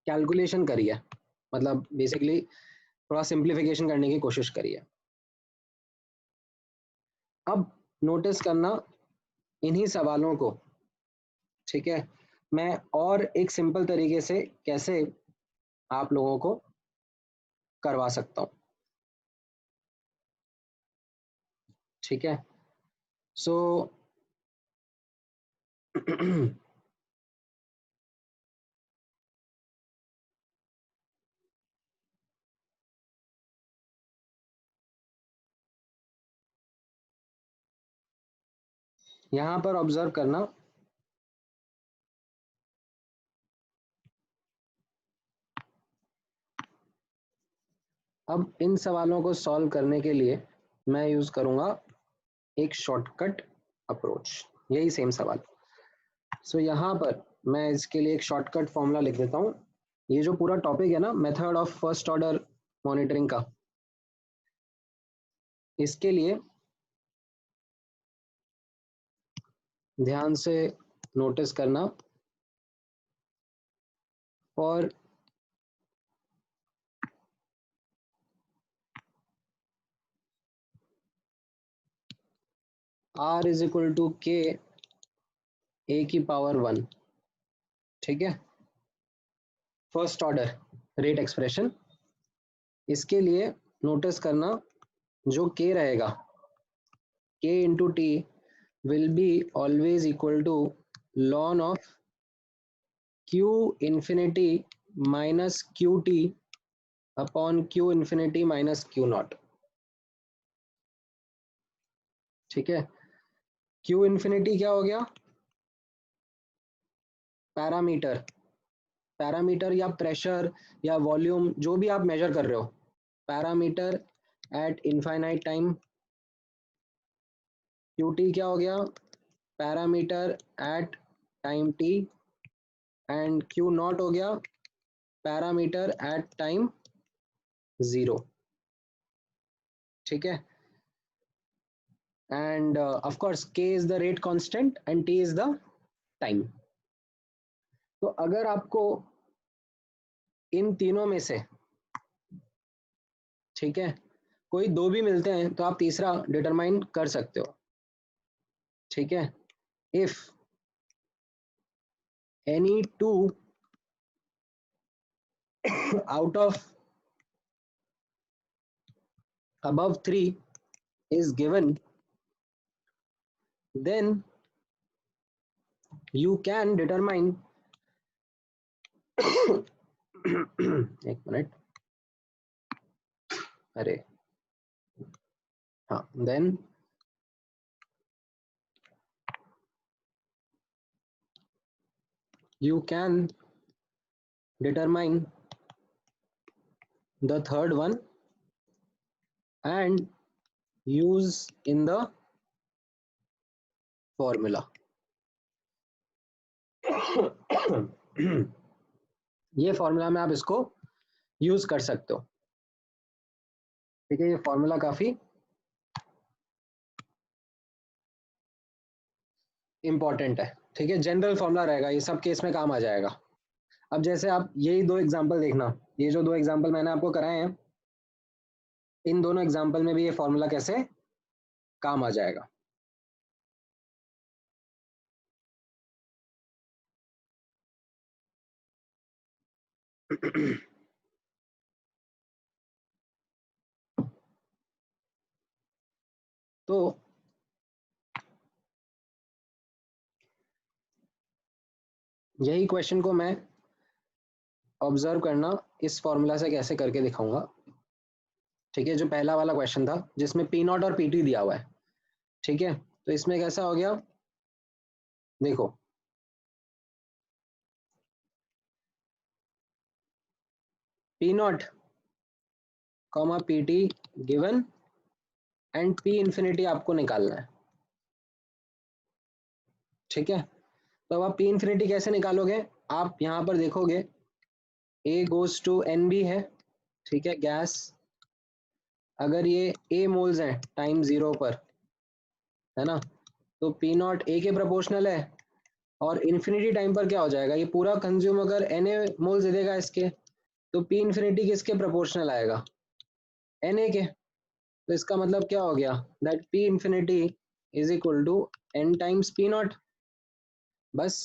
कैलकुलेशन करी है, मतलब बेसिकली थोड़ा सिंप्लीफिकेशन करने की कोशिश करी है। अब नोटिस करना इन्हीं सवालों को, ठीक है, मैं और एक सिंपल तरीके से कैसे आप लोगों को करवा सकता हूँ। ठीक है, सो यहाँ पर ऑब्जर्व करना, अब इन सवालों को सॉल्व करने के लिए मैं यूज करूंगा एक शॉर्टकट अप्रोच, यही सेम सवाल। सो यहाँ पर मैं इसके लिए एक शॉर्टकट फॉर्मूला लिख देता हूँ। ये जो पूरा टॉपिक है ना, method of first order monitoring का, इसके लिए ध्यान से नोटिस करना, और r is equal to K A की पावर 1, ठीक है, फर्स्ट ऑर्डर रेट एक्सप्रेशन। इसके लिए नोटिस करना, जो k रहेगा, k into T will be always equal to ln of q इन्फिनिटी minus Q T upon q इन्फिनिटी माइनस क्यू नॉट। ठीक है, क्यू इन्फिनिटी क्या हो गया, पैरामीटर, पैरामीटर या प्रेशर या वॉल्यूम जो भी आप मेजर कर रहे हो, parameter at infinite time, QT क्या हो गया, parameter at time t, and Q naught हो गया पैरामीटर एट टाइम 0, ठीक है, and of course K is the rate constant and T is the time. तो अगर आपको इन तीनों में से, ठीक है, कोई दो भी मिलते हैं तो आप तीसरा डिटरमाइन कर सकते हो, ठीक है, if any two out of above 3 is given, then you can determine एक मिनट, अरे हाँ, then you can determine the third one and use in the formula. ये फॉर्मूला में आप इसको यूज कर सकते हो, ठीक है, ये फॉर्मूला काफी इंपॉर्टेंट है, ठीक है, जनरल फॉर्मूला रहेगा, ये सब केस में काम आ जाएगा। अब जैसे आप यही दो एग्जांपल देखना, ये जो दो एग्जांपल मैंने आपको कराए हैं, इन दोनों एग्जांपल में भी ये फॉर्मूला कैसे काम आ जाएगा। तो यही क्वेश्चन को मैं ऑब्जर्व करना इस फॉर्मूला से कैसे करके दिखाऊंगा, ठीक है, जो पहला वाला क्वेश्चन था जिसमें पी नॉट और पीटी दिया हुआ है, ठीक है, तो इसमें कैसा हो गया, देखो P not comma PT given and P infinity आपको निकालना है, ठीक है, तो अब आप पी इंफिनिटी कैसे निकालोगे, आप यहाँ पर देखोगे A goes to N B है, ठीक है, गैस, अगर ये ए मोल्स हैं टाइम 0 पर, है ना, तो पी नॉट ए के प्रोपोर्शनल है, और इन्फिनिटी टाइम पर क्या हो जाएगा, ये पूरा कंज्यूम अगर एन ए मोल्स दे देगा इसके, तो पी इन्फिनिटी किसके प्रोपोर्शनल आएगा, एन ए के, तो इसका मतलब क्या हो गया, that P infinity is equal to N times P naught. बस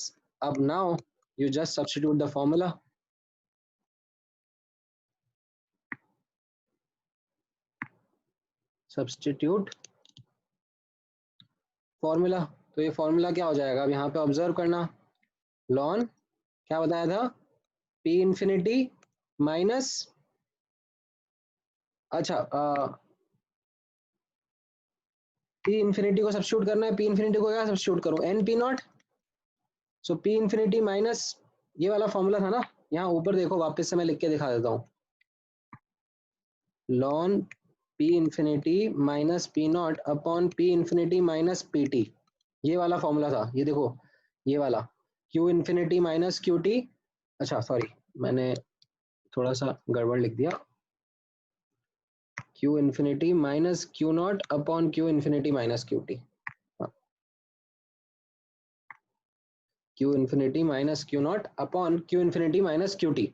अब now you just substitute the formula, substitute formula, तो ये फॉर्मूला क्या हो जाएगा, अब यहाँ पे ऑब्जर्व करना, लॉन क्या बताया था, पी इन्फिनिटी माइनस, अच्छा पी इन्फिनिटी को सब्स्टिट्यूट करना है, पी इन्फिनिटी को क्या सब्स्टिट्यूट करूं, N P naught, so P infinity minus ये वाला फॉर्मूला था ना, यहाँ ऊपर देखो वापस से मैं लिख के दिखा देता हूँ, lawn P infinity minus P naught upon P infinity minus P T, ये वाला फॉर्मूला था, ये देखो ये वाला Q infinity minus Q T, अच्छा सॉरी मैंने थोड़ा सा गड़बड़ लिख दिया, Q infinity minus Q not upon Q infinity minus Q T, Q infinity minus Q not upon Q infinity minus Q T,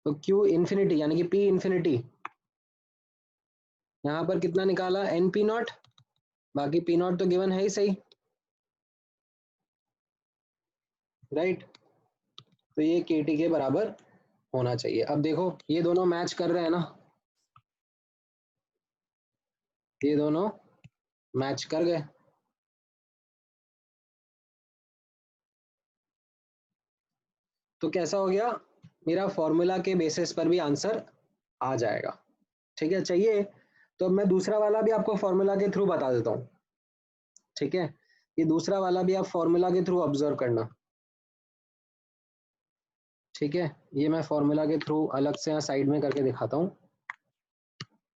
तो क्यू इन्फिनिटी यानी कि पी इन्फिनिटी यहाँ पर कितना निकाला, एन पी नॉट, बाकी पी नॉट तो given है ही सही, राइट, तो ये के टी के बराबर होना चाहिए। अब देखो ये दोनों मैच कर रहे हैं ना, ये दोनों मैच कर गए, तो कैसा हो गया, मेरा फॉर्मूला के बेसिस पर भी आंसर आ जाएगा, ठीक है, चाहिए तो मैं दूसरा वाला भी आपको फॉर्मूला के थ्रू बता देता हूँ, ठीक है, ये दूसरा वाला भी आप फॉर्मूला के थ्रू ऑब्जर्व करना। ठीक है, ये मैं फॉर्मूला के थ्रू अलग से यहाँ साइड में करके दिखाता हूँ।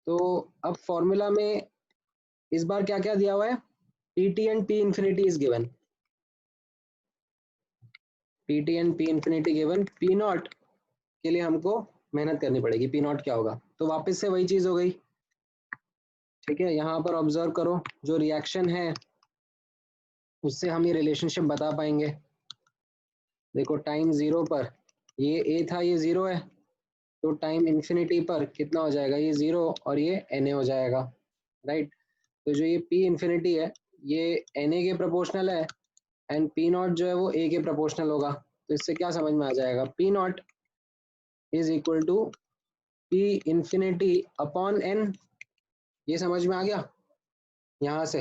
तो अब फॉर्मूला में इस बार क्या क्या दिया हुआ है, Pt and P infinity is given, Pt and P infinity given, P not के लिए हमको मेहनत करनी पड़ेगी, P नॉट क्या होगा, तो वापस से वही चीज हो गई। ठीक है, यहाँ पर ऑब्जर्व करो, जो रिएक्शन है उससे हम ये रिलेशनशिप बता पाएंगे। देखो टाइम जीरो पर ये ए था, ये जीरो है, तो टाइम इंफिनिटी पर कितना हो जाएगा, ये जीरो और ये Na हो जाएगा, राइट। तो जो ये P इंफिनिटी है ये Na के प्रोपोर्शनल है एंड P नॉट जो है वो A के प्रोपोर्शनल होगा। तो इससे क्या समझ में आ जाएगा, P naught is equal to P infinity upon N, ये समझ में आ गया यहाँ से,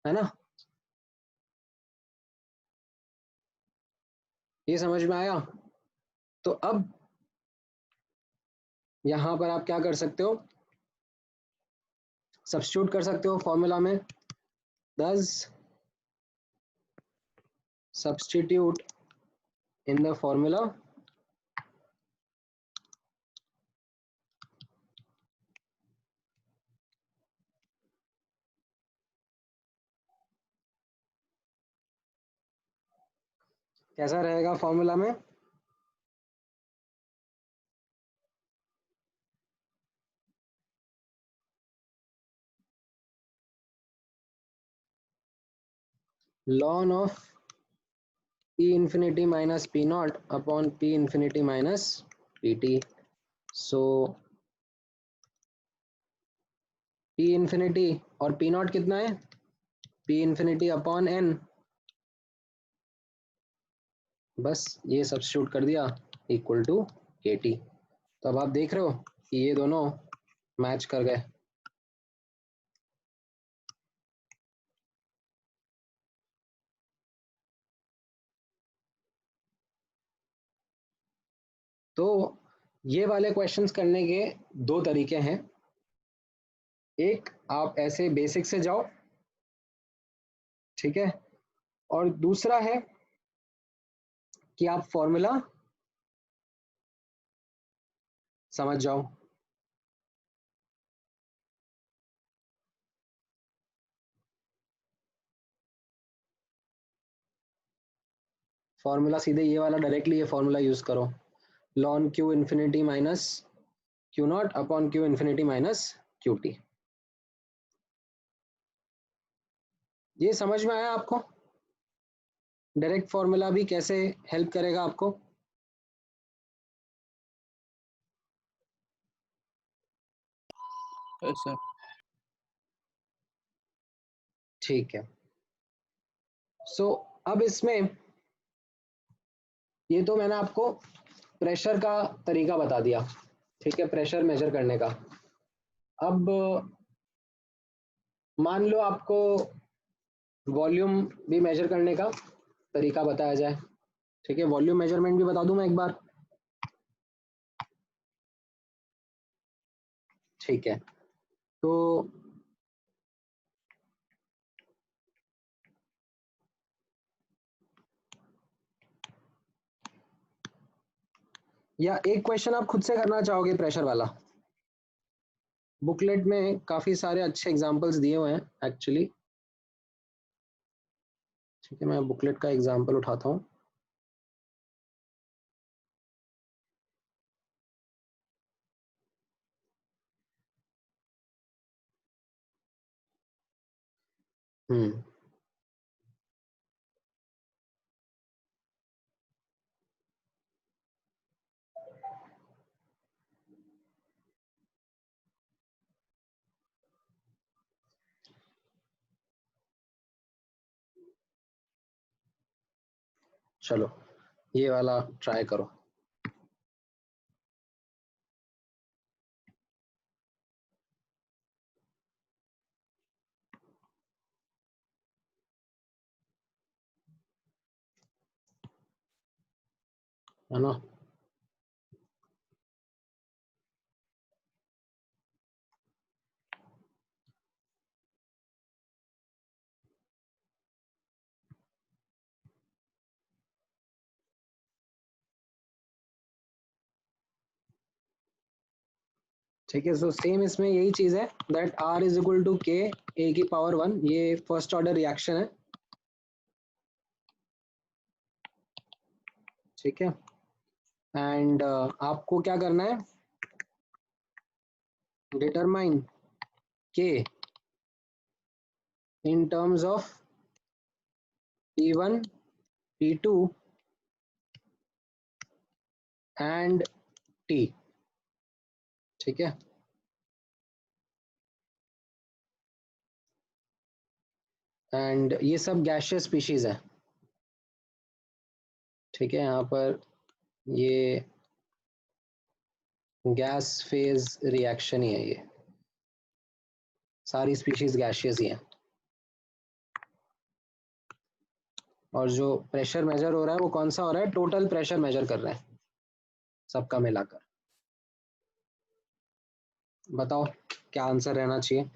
है ना, ये समझ में आया। तो अब यहाँ पर आप क्या कर सकते हो, सब्स्टिट्यूट कर सकते हो फॉर्मूला में, दस सब्स्टिट्यूट इन द फॉर्मूला कैसा रहेगा फॉर्मूला में, ln of P infinity minus P naught upon P infinity minus Pt। So P infinity और P naught कितना है, P infinity अपॉन N, बस ये सब्स्टिट्यूट कर दिया इक्वल टू Kt। तो अब आप देख रहे हो कि ये दोनों मैच कर गए। तो ये वाले क्वेश्चंस करने के दो तरीके हैं, एक आप ऐसे बेसिक से जाओ, ठीक है, और दूसरा है कि आप फॉर्मूला समझ जाओ। फॉर्मूला सीधे ये वाला डायरेक्टली ये फॉर्मूला यूज करो, ln Q infinity minus Q not upon Q infinity minus Qt। ये समझ में आया आपको, डायरेक्ट फॉर्मूला भी कैसे हेल्प करेगा आपको। Yes, sir. ठीक है, सो अब इसमें ये तो मैंने आपको प्रेशर का तरीका बता दिया, ठीक है, प्रेशर मेजर करने का। अब मान लो आपको वॉल्यूम भी मेजर करने का तरीका बताया जाए, ठीक है, वॉल्यूम मेजरमेंट भी बता दूं मैं एक बार, ठीक है। तो या एक क्वेश्चन आप खुद से करना चाहोगे प्रेशर वाला, बुकलेट में काफी सारे अच्छे एग्जांपल्स दिए हुए हैं एक्चुअली, ठीक है, मैं बुकलेट का एग्जांपल उठाता हूँ। हम्म, चलो ये वाला ट्राई करो। है ना, ठीक है, सो सेम इसमें यही चीज है that R is equal to K A की पावर 1, ये फर्स्ट ऑर्डर रिएक्शन है। ठीक है, एंड आपको क्या करना है, डिटरमाइन के इन terms of P1 P2 and T। ठीक है, एंड ये सब गैशियस स्पीशीज है। ठीक है, यहाँ पर ये गैस फेज रिएक्शन ही है, ये सारी स्पीशीज गैशियस ही है। और जो प्रेशर मेजर हो रहा है वो कौन सा हो रहा है, टोटल प्रेशर मेजर कर रहे हैं सबका मिलाकर। बताओ क्या आंसर रहना चाहिए।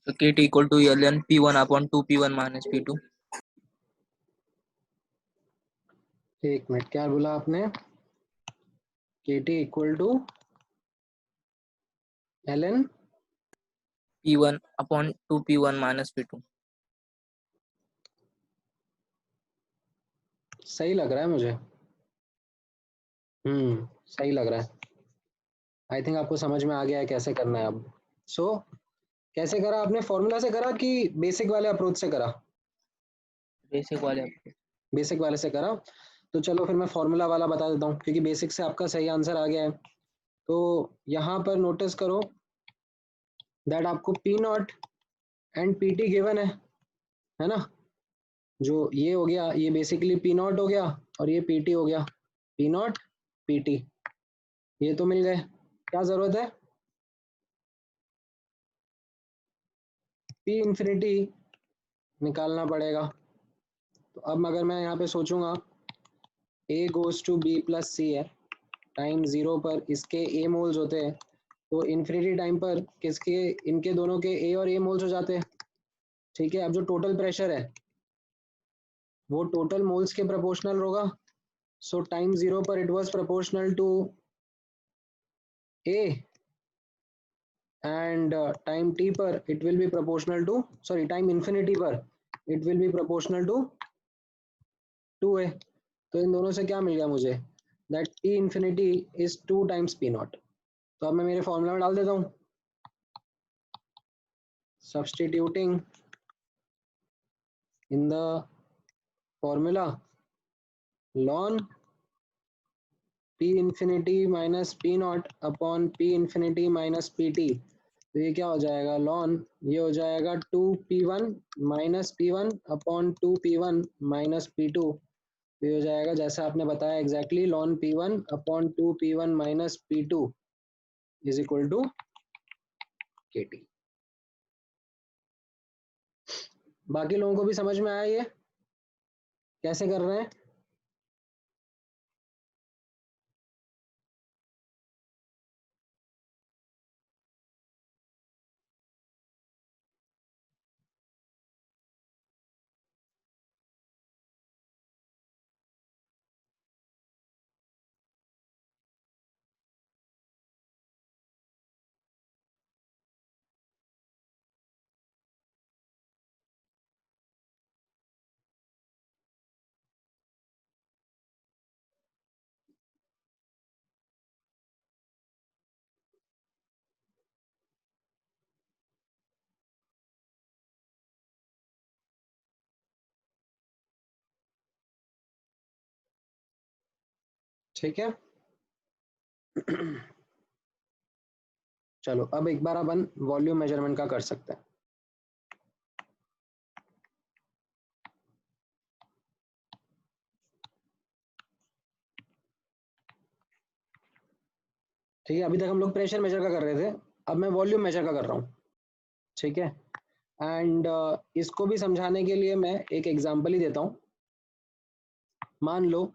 So Kt equal to ln P1 upon 2P1 minus P2. एक मिनट, क्या बोला आपने, K T equal to L N P1 upon 2P1 minus P2. सही लग रहा है मुझे, सही लग रहा है। आई थिंक आपको समझ में आ गया है कैसे करना है अब। सो कैसे करा आपने, फॉर्मूला से करा कि बेसिक वाले अप्रोच से करा? Basic वाले approach. बेसिक वाले से करा, तो चलो फिर मैं फॉर्मूला वाला बता देता हूँ क्योंकि बेसिक से आपका सही आंसर आ गया है। तो यहाँ पर नोटिस करो दैट आपको P not and P T given है ना। जो ये हो गया, ये बेसिकली पी नॉट हो गया और ये पी टी हो गया, पी नॉट पी टी, ये तो मिल गए। क्या जरूरत है, पी इंफिनिटी निकालना पड़ेगा। तो अब अगर मैं यहाँ पे सोचूंगा A goes to B plus C है, टाइम जीरो पर इसके ए मोल्स होते हैं, तो इन्फिनिटी टाइम पर किसके, इनके दोनों के ए और ए मोल्स हो जाते हैं। ठीक है, अब जो टोटल प्रेशर है वो टोटल मोल्स के प्रोपोर्शनल होगा। सो टाइम जीरो पर it was proportional to A and time T पर it will be proportional to, sorry time infinity पर it will be proportional to 2a। तो इन दोनों से क्या मिल गया मुझे, that P infinity is 2 times P naught. तो अब मैं मेरे फॉर्मूला में डाल देता हूँ, substituting in the formula ln P infinity minus P naught upon P infinity minus PT। तो ये क्या हो जाएगा, ln ये हो जाएगा 2P1 minus P1 upon 2P1 minus P2। ये हो जाएगा जैसा आपने बताया exactly, ln P1 upon 2P1 minus P2 is equal to KT। बाकी लोगों को भी समझ में आया ये कैसे कर रहे हैं? ठीक है। चलो अब एक बार अपन वॉल्यूम मेजरमेंट का कर सकते हैं। ठीक है, अभी तक हम लोग प्रेशर मेजर का कर रहे थे, अब मैं वॉल्यूम मेजर का कर रहा हूँ। ठीक है, एंड इसको भी समझाने के लिए मैं एक एग्जांपल ही देता हूँ। मान लो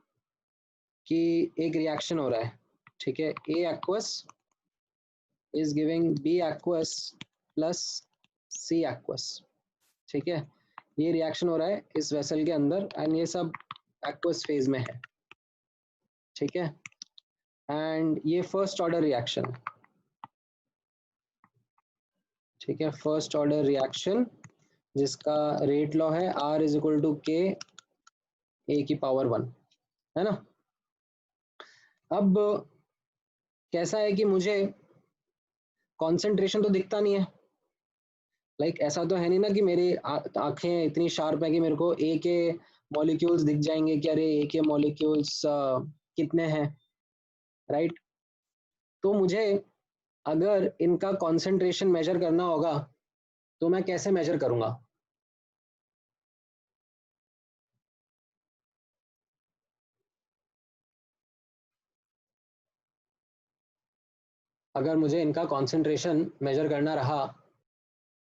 कि एक रिएक्शन हो रहा है, ठीक है, A aqueous is giving B aqueous plus C aqueous. ठीक है, ये रिएक्शन हो रहा है इस वेसल के अंदर एंड ये सब एक्वस फेज में है। ठीक है, एंड ये फर्स्ट ऑर्डर रिएक्शन है। ठीक है, फर्स्ट ऑर्डर रिएक्शन जिसका रेट लॉ है R is equal to K A की पावर 1, है ना। अब कैसा है कि मुझे कंसंट्रेशन तो दिखता नहीं है, लाइक ऐसा तो है नहीं ना कि मेरी आंखें इतनी शार्प है कि मेरे को ए के मॉलिक्यूल्स दिख जाएंगे कि अरे ए के मॉलिक्यूल्स कितने हैं, राइट। तो मुझे अगर इनका कंसंट्रेशन मेजर करना होगा तो मैं कैसे मेजर करूंगा? अगर मुझे इनका कंसंट्रेशन मेजर करना रहा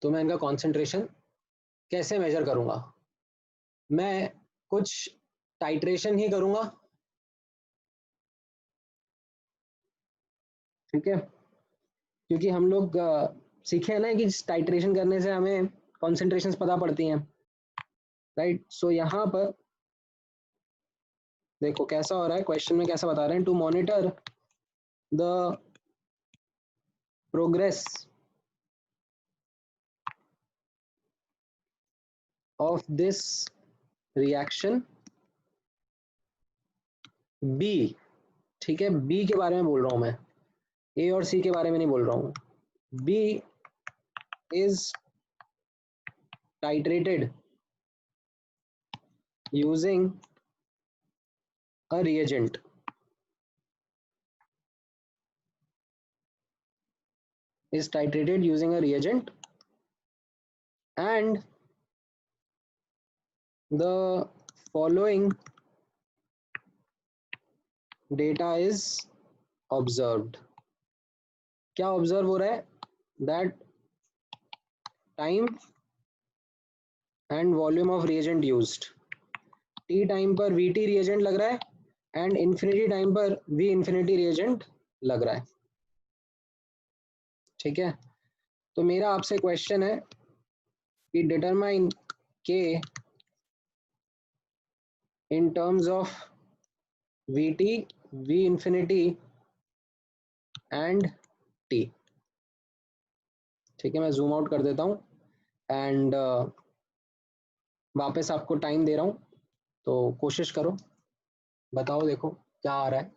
तो मैं इनका कंसंट्रेशन कैसे मेजर करूंगा? मैं कुछ टाइट्रेशन ही करूंगा। ठीक है, क्योंकि हम लोग सीखे हैं ना कि टाइट्रेशन करने से हमें कॉन्सेंट्रेशन पता पड़ती हैं, राइट। सो यहाँ पर देखो कैसा हो रहा है, क्वेश्चन में कैसा बता रहे हैं, to monitor the progress of this reaction B. ठीक है, बी के बारे में बोल रहा हूं मैं, ए और सी के बारे में नहीं बोल रहा हूं। B is titrated using a reagent, is titrated using a reagent and the following data is observed. क्या ऑब्जर्व हो रहा है? That time and volume of reagent used, T time पर वी टी रिएजेंट लग रहा है एंड इन्फिनिटी टाइम पर we infinity reagent लग रहा है। ठीक है, तो मेरा आपसे क्वेश्चन है कि डिटरमाइन के in terms of Vt, V infinity and T। ठीक है, मैं जूम आउट कर देता हूँ एंड वापस आपको टाइम दे रहा हूँ, तो कोशिश करो, बताओ देखो क्या आ रहा है।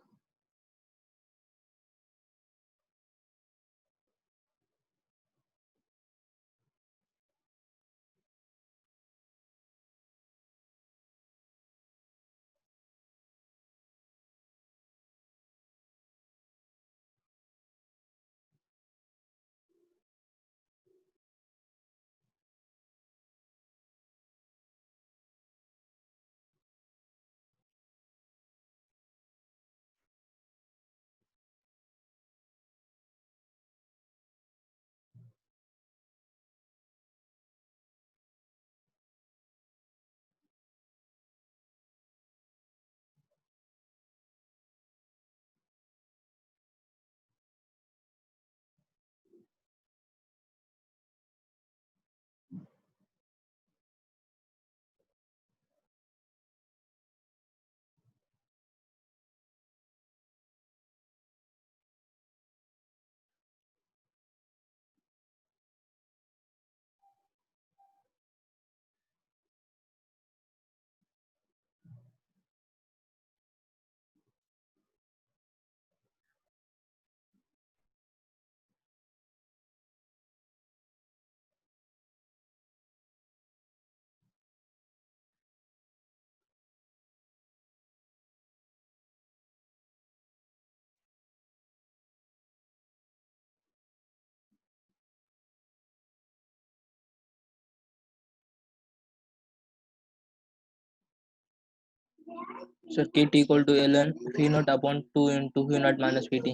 Sir KT equal to ln V naught upon 2 into V naught minus VT.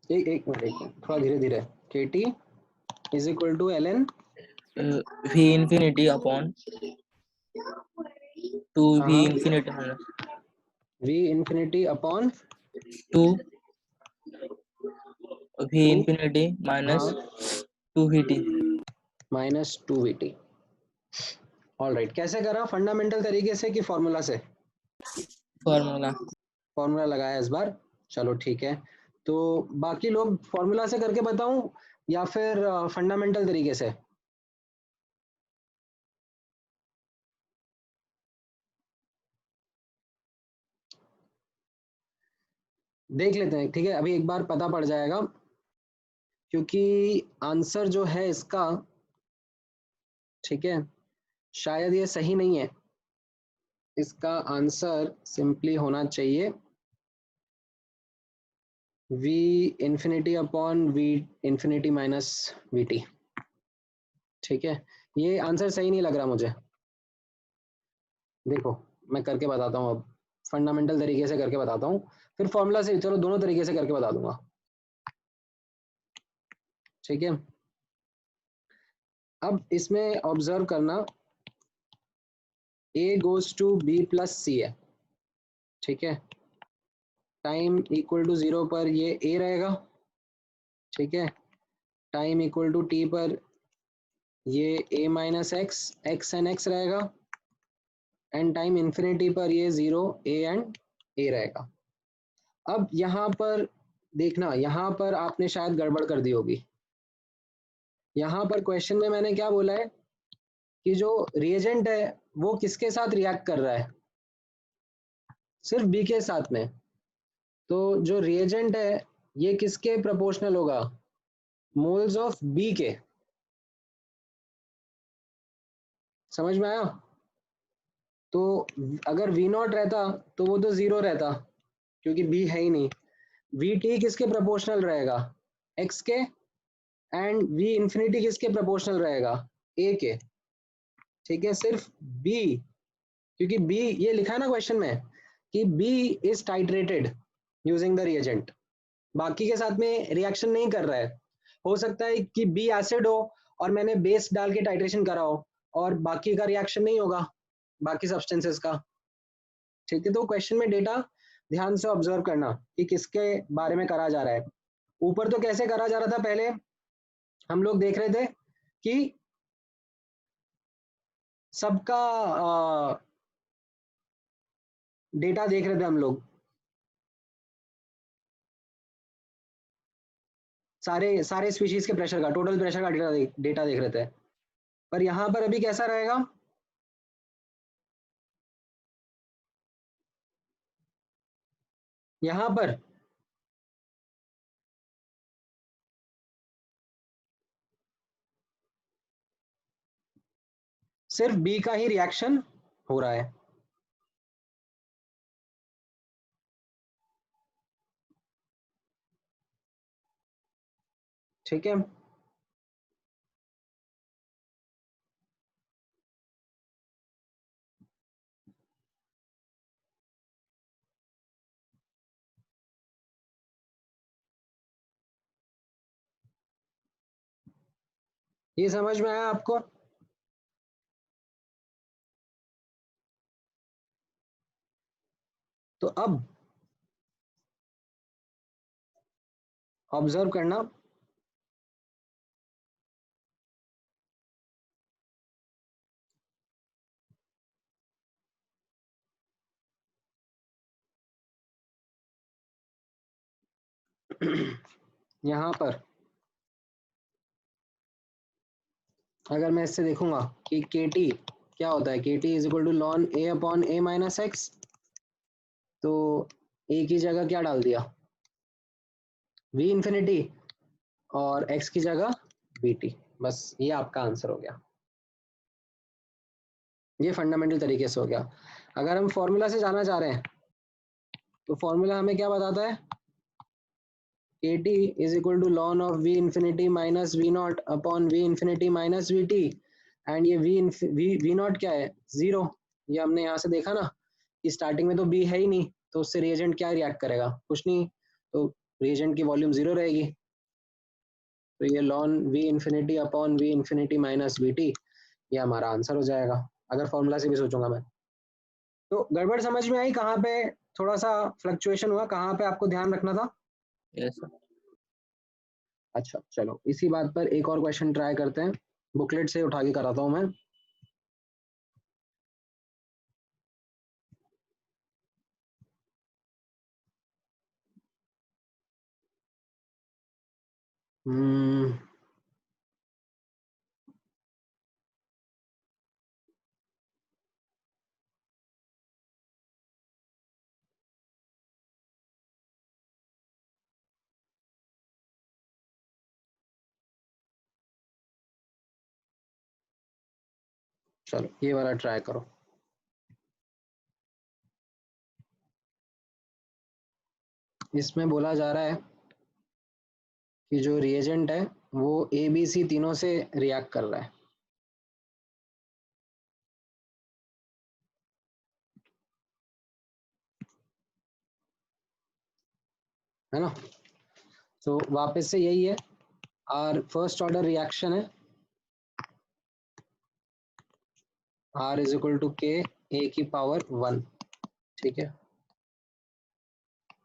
एक मिनट थोड़ा धीरे धीरे. KT is equal to ln V infinity upon 2 V हाँ infinity minus V infinity upon 2 V 2 infinity minus हाँ 2 VT. Minus 2VT. All right. कैसे करा? Fundamental तरीके से कि फॉर्मूला से? फॉर्मूला. फॉर्मूला लगाया इस बार. चलो ठीक है. तो बाकी लोग फॉर्मूला से करके बताऊं या फिर फंडामेंटल तरीके से? देख लेते हैं. ठीक है, अभी एक बार पता पड़ जाएगा क्योंकि आंसर जो है इसका, ठीक है, शायद ये सही नहीं है. इसका आंसर सिंपली होना चाहिए V infinity upon V infinity minus VT. ठीक है, ये आंसर सही नहीं लग रहा मुझे. देखो मैं करके बताता हूँ. अब फंडामेंटल तरीके से करके बताता हूँ, फिर फॉर्मूला से, चलो दोनों तरीके से करके बता दूंगा. ठीक है, अब इसमें ऑब्जर्व करना, A goes to B plus C है. ठीक है, टाइम इक्वल टू 0 पर ये A रहेगा. ठीक है, टाइम इक्वल टू T पर ये A minus x and x रहेगा. एंड टाइम इन्फिनिटी पर ये 0 A एंड A रहेगा. अब यहाँ पर देखना, यहाँ पर आपने शायद गड़बड़ कर दी होगी. यहाँ पर क्वेश्चन में मैंने क्या बोला है कि जो रिएजेंट है वो किसके साथ रिएक्ट कर रहा है? सिर्फ B के साथ में. तो जो रिएजेंट है ये किसके प्रोपोर्शनल होगा? मोल्स ऑफ B के. समझ में आया? तो अगर V नॉट रहता तो वो तो 0 रहता क्योंकि B है ही नहीं. VT किसके प्रोपोर्शनल रहेगा? X के. एंड V इंफिनिटी किसके प्रोपोर्शनल रहेगा? A के. ठीक है, सिर्फ B, क्योंकि B ये लिखा है ना क्वेश्चन में कि B is titrated using the reagent. बाकी के साथ में रिएक्शन नहीं कर रहा है. हो सकता है कि B एसिड हो और मैंने बेस डाल के टाइट्रेशन करा हो और बाकी का रिएक्शन नहीं होगा बाकी सब्सटेंसेस का. ठीक है, तो क्वेश्चन में डेटा ध्यान से ऑब्जर्व करना कि किसके बारे में करा जा रहा है. ऊपर तो कैसे करा जा रहा था? पहले हम लोग देख रहे थे कि सबका डेटा देख रहे थे हम लोग, सारे स्पीशीज के प्रेशर का, टोटल प्रेशर का डेटा देख रहे थे. पर यहाँ पर अभी कैसा रहेगा? यहाँ पर सिर्फ B का ही रिएक्शन हो रहा है. ठीक है, ये समझ में आया आपको? तो अब ऑब्जर्व करना, यहाँ पर अगर मैं इससे देखूंगा कि KT क्या होता है, KT इज इक्वल टू लॉन A upon A minus x. तो A की जगह क्या डाल दिया? V इंफिनिटी और x की जगह VT. बस ये आपका आंसर हो गया. ये फंडामेंटल तरीके से हो गया. अगर हम फॉर्मूला से जाना चाह रहे हैं तो फॉर्मूला हमें क्या बताता है? KT is equal to ln of V infinity minus V naught upon V infinity minus VT. And ये V naught क्या है? 0. ये हमने यहाँ से देखा ना कि स्टार्टिंग में तो बी है ही नहीं, तो उससे रिएजेंट क्या रिएक्ट करेगा, कुछ नहीं, तो रिएजेंट की वॉल्यूम 0 रहेगी। तो ये lawn we infinity upon we infinity minus we T, ये हमारा आंसर हो जाएगा अगर फॉर्मूला से भी सोचूंगा मैं। तो गड़बड़ समझ में आई कहाँ पे थोड़ा सा फ्लक्चुएशन हुआ, कहाँ पे आपको ध्यान रखना था? Yes sir. अच्छा चलो इसी बात पर एक और क्वेश्चन ट्राई करते हैं, बुकलेट से उठा के कराता हूँ मैं। हम्म, चलो ये वाला ट्राई करो। इसमें बोला जा रहा है कि जो रिएजेंट है वो ए बी सी तीनों से रिएक्ट कर रहा है ना? तो वापस से यही है, और फर्स्ट ऑर्डर रिएक्शन है R is equal to K A की पावर 1, ठीक है।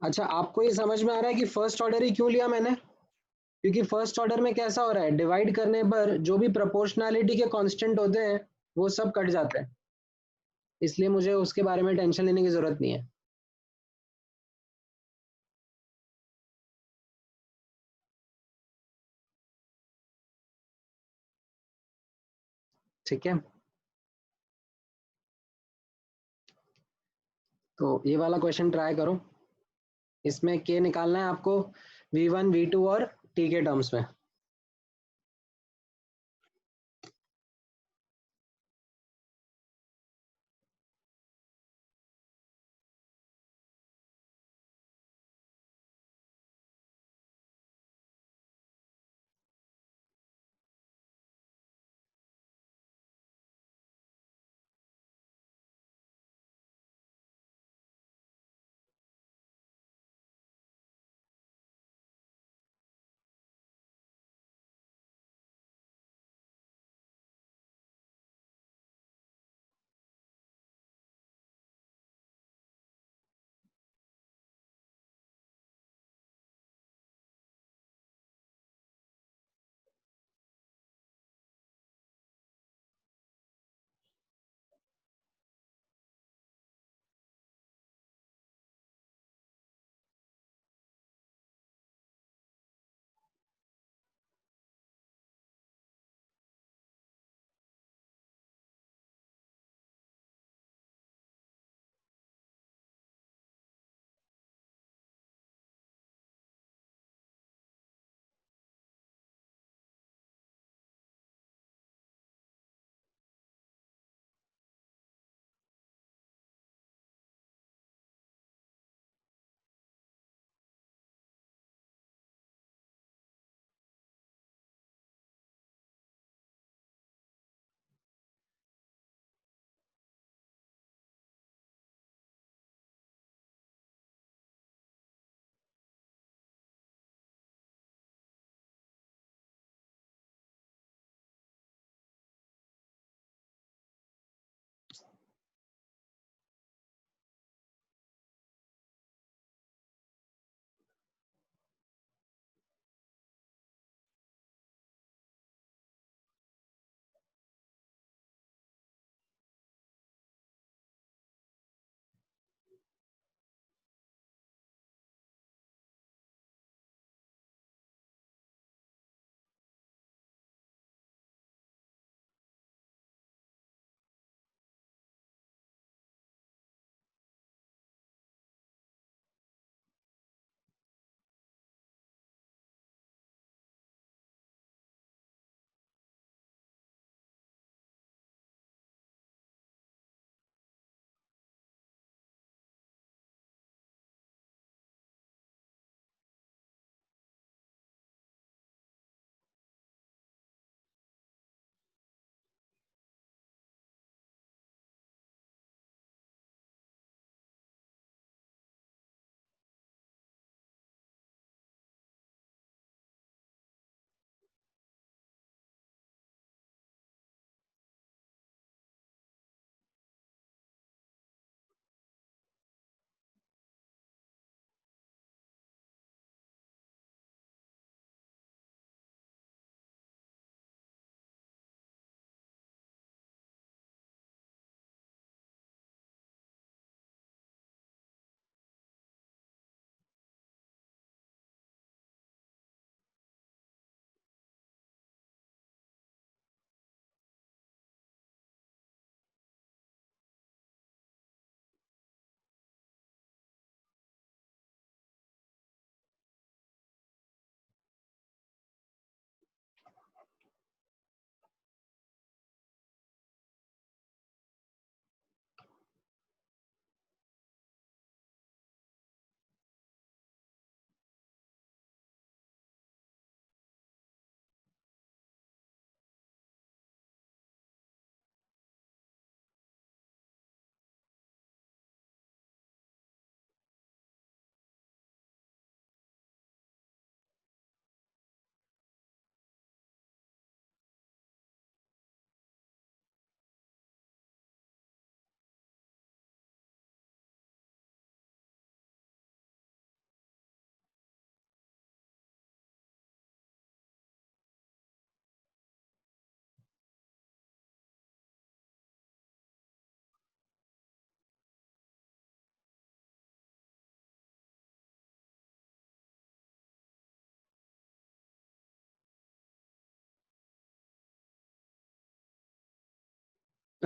अच्छा आपको ये समझ में आ रहा है कि फर्स्ट ऑर्डर ही क्यों लिया मैंने? क्योंकि फर्स्ट ऑर्डर में कैसा हो रहा है, डिवाइड करने पर जो भी प्रोपोर्शनैलिटी के कांस्टेंट होते हैं वो सब कट जाते हैं, इसलिए मुझे उसके बारे में टेंशन लेने की जरूरत नहीं है। ठीक है, तो ये वाला क्वेश्चन ट्राई करो। इसमें के निकालना है आपको V1 V2 और T के टर्म्स में।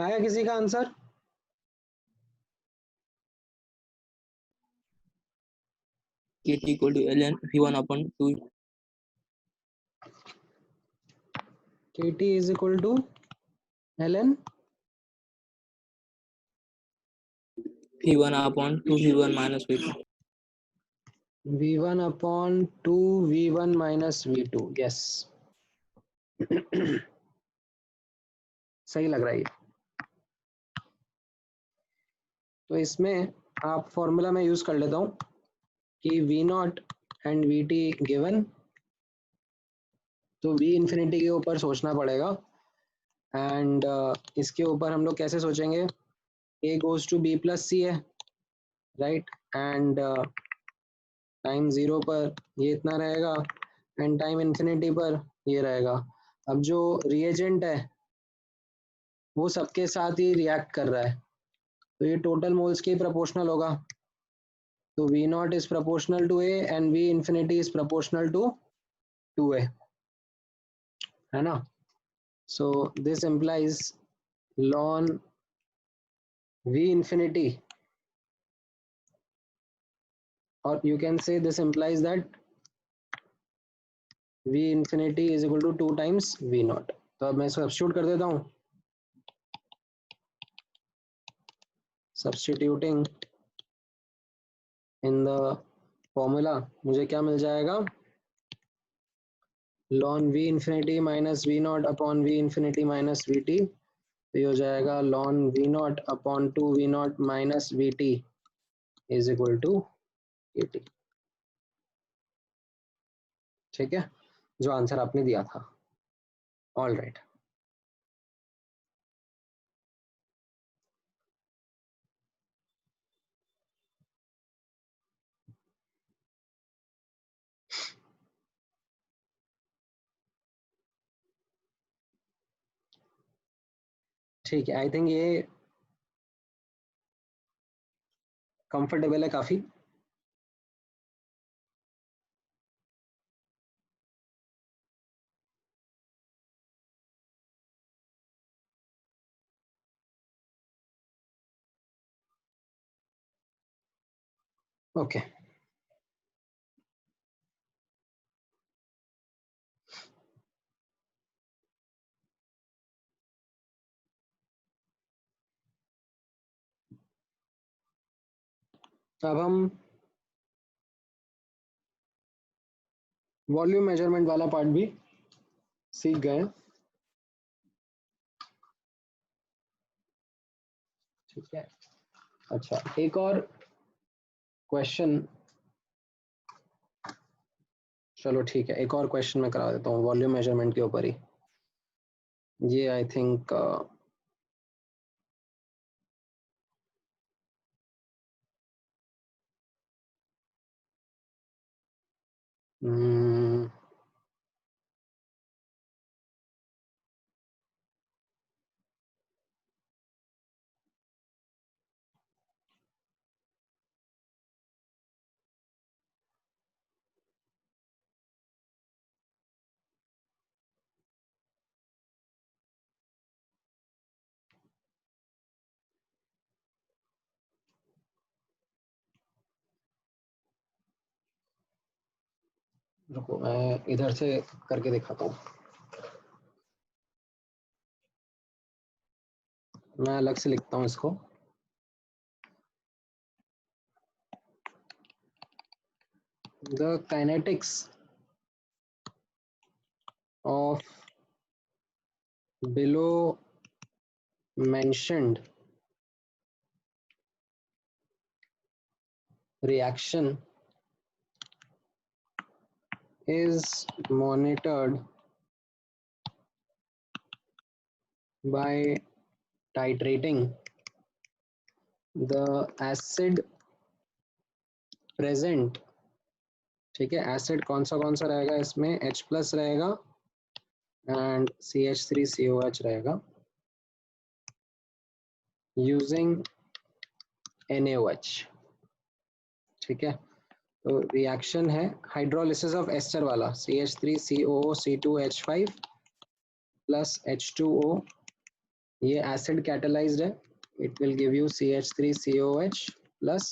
आया किसी का answer? Kt equal to ln v1 upon 2 Kt is equal to ln v1 upon 2 v1 minus v2. v1 upon 2 v1 minus v2. yes. सही लग रहा है ये। तो इसमें आप फॉर्मूला में यूज कर लेता हूं कि v not and we T given, तो v इंफिनिटी के ऊपर सोचना पड़ेगा एंड इसके ऊपर हम लोग कैसे सोचेंगे, a goes to b plus C है राइट, एंड टाइम 0 पर ये इतना रहेगा एंड टाइम इंफिनिटी पर ये रहेगा। अब जो रिएजेंट है वो सबके साथ ही रिएक्ट कर रहा है, तो ये टोटल मोल्स के प्रोपोर्शनल होगा। तो v naught is proportional to a and v infinity is proportional to 2a, है ना। So this implies ln v infinity, or you can say this implies that v infinity is equal to 2 times v naught। तो अब मैं substitute कर देता हूं, substituting in the formula मुझे क्या मिल जाएगा, ln v infinity minus v naught upon v infinity minus v t, तो ये हो जाएगा ln v naught upon 2 v naught minus v t is equal to kt। ठीक है, जो आंसर आपने दिया था। ऑल राइट, ठीक है। आई थिंक ये कंफर्टेबल है काफी। ओके अब हम वॉल्यूम मेजरमेंट वाला पार्ट भी सीख गए। ठीक है, अच्छा एक और क्वेश्चन, चलो ठीक है, एक और क्वेश्चन मैं करा देता हूँ वॉल्यूम मेजरमेंट के ऊपर ही। ये आई थिंक रुको मैं इधर से करके दिखाता हूँ, मैं अलग से लिखता हूँ इसको। The kinetics of below mentioned reaction is monitored by titrating the acid present। ठीक है, एसिड कौन सा रहेगा इसमें, H प्लस रहेगा एंड CH3COH रहेगा, यूजिंग NaOH। ठीक है, तो रिएक्शन है हाइड्रोलिसिस ऑफ एस्टर वाला, CH3COO C2H5 प्लस H2O ये एसिड कैटेलाइज्ड है, it will give you CH3COH plus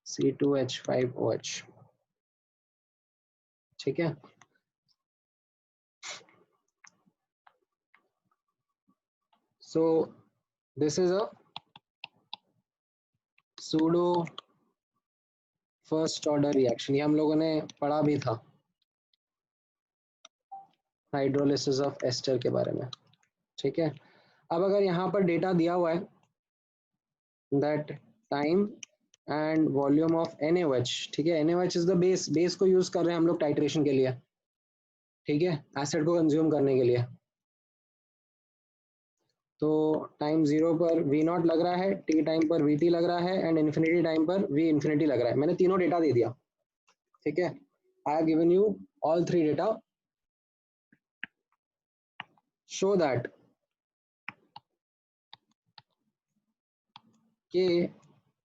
C2H5OH। ठीक है, so this is a pseudo first order reaction, ये हम लोगों ने पढ़ा भी था हाइड्रोलिसिस ऑफ एस्टर के बारे में। ठीक है, अब अगर यहाँ पर डेटा दिया हुआ है that time and volume of NaOH, ठीक है, NaOH is the base, base को यूज कर रहे हैं हम लोग टाइट्रेशन के लिए, ठीक है, एसिड को कंज्यूम करने के लिए। तो टाइम 0 पर V0 लग रहा है, T टाइम पर VT लग रहा है, एंड इन्फिनिटी टाइम पर V इन्फिनिटी लग रहा है। मैंने तीनों डेटा दे दिया, ठीक है, I have given you all three data. Show that K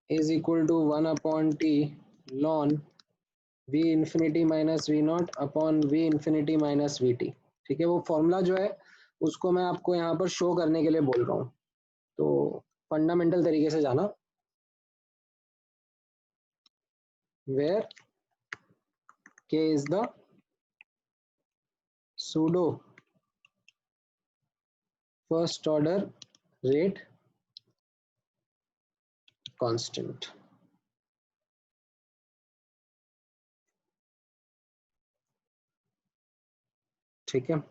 is equal to 1/T ln V infinity minus V0 upon V infinity minus VT। ठीक है, वो फॉर्मूला जो है उसको मैं आपको यहाँ पर शो करने के लिए बोल रहा हूँ, तो फंडामेंटल तरीके से जाना, where K is the pseudo first order rate constant। ठीक है,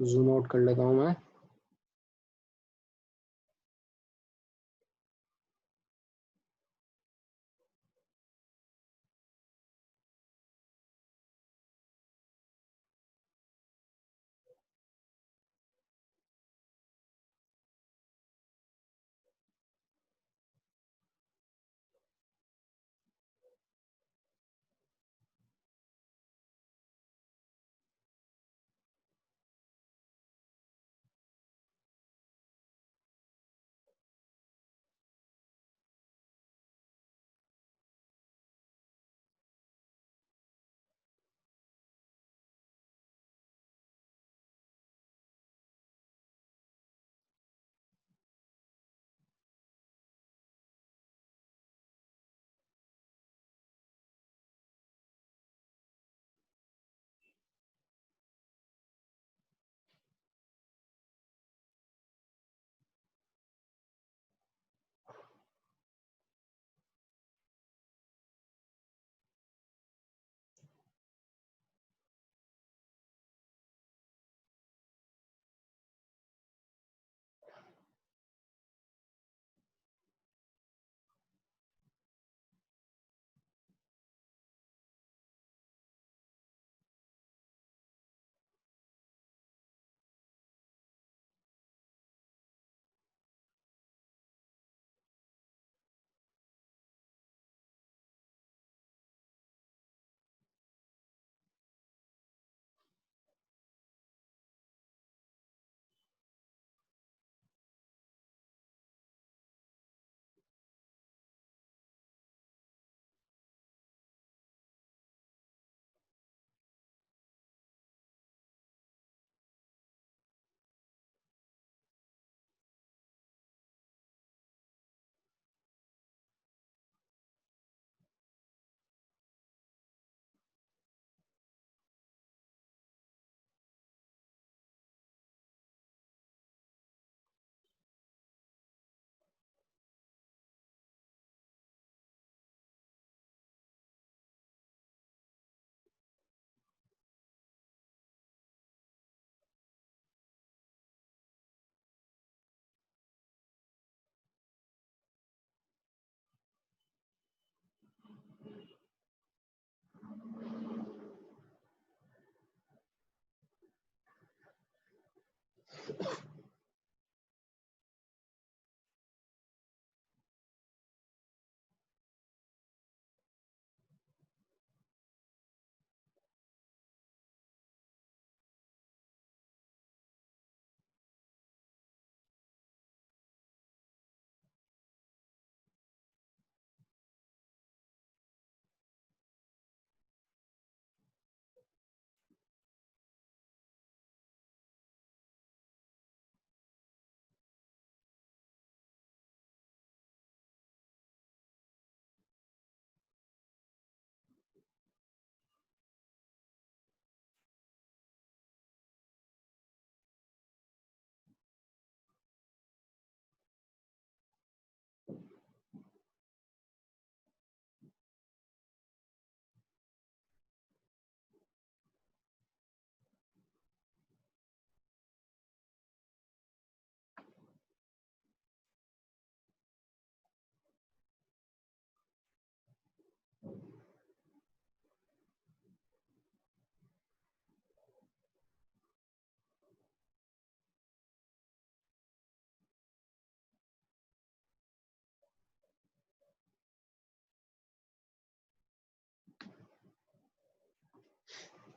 जूम आउट कर लेता हूँ मैं।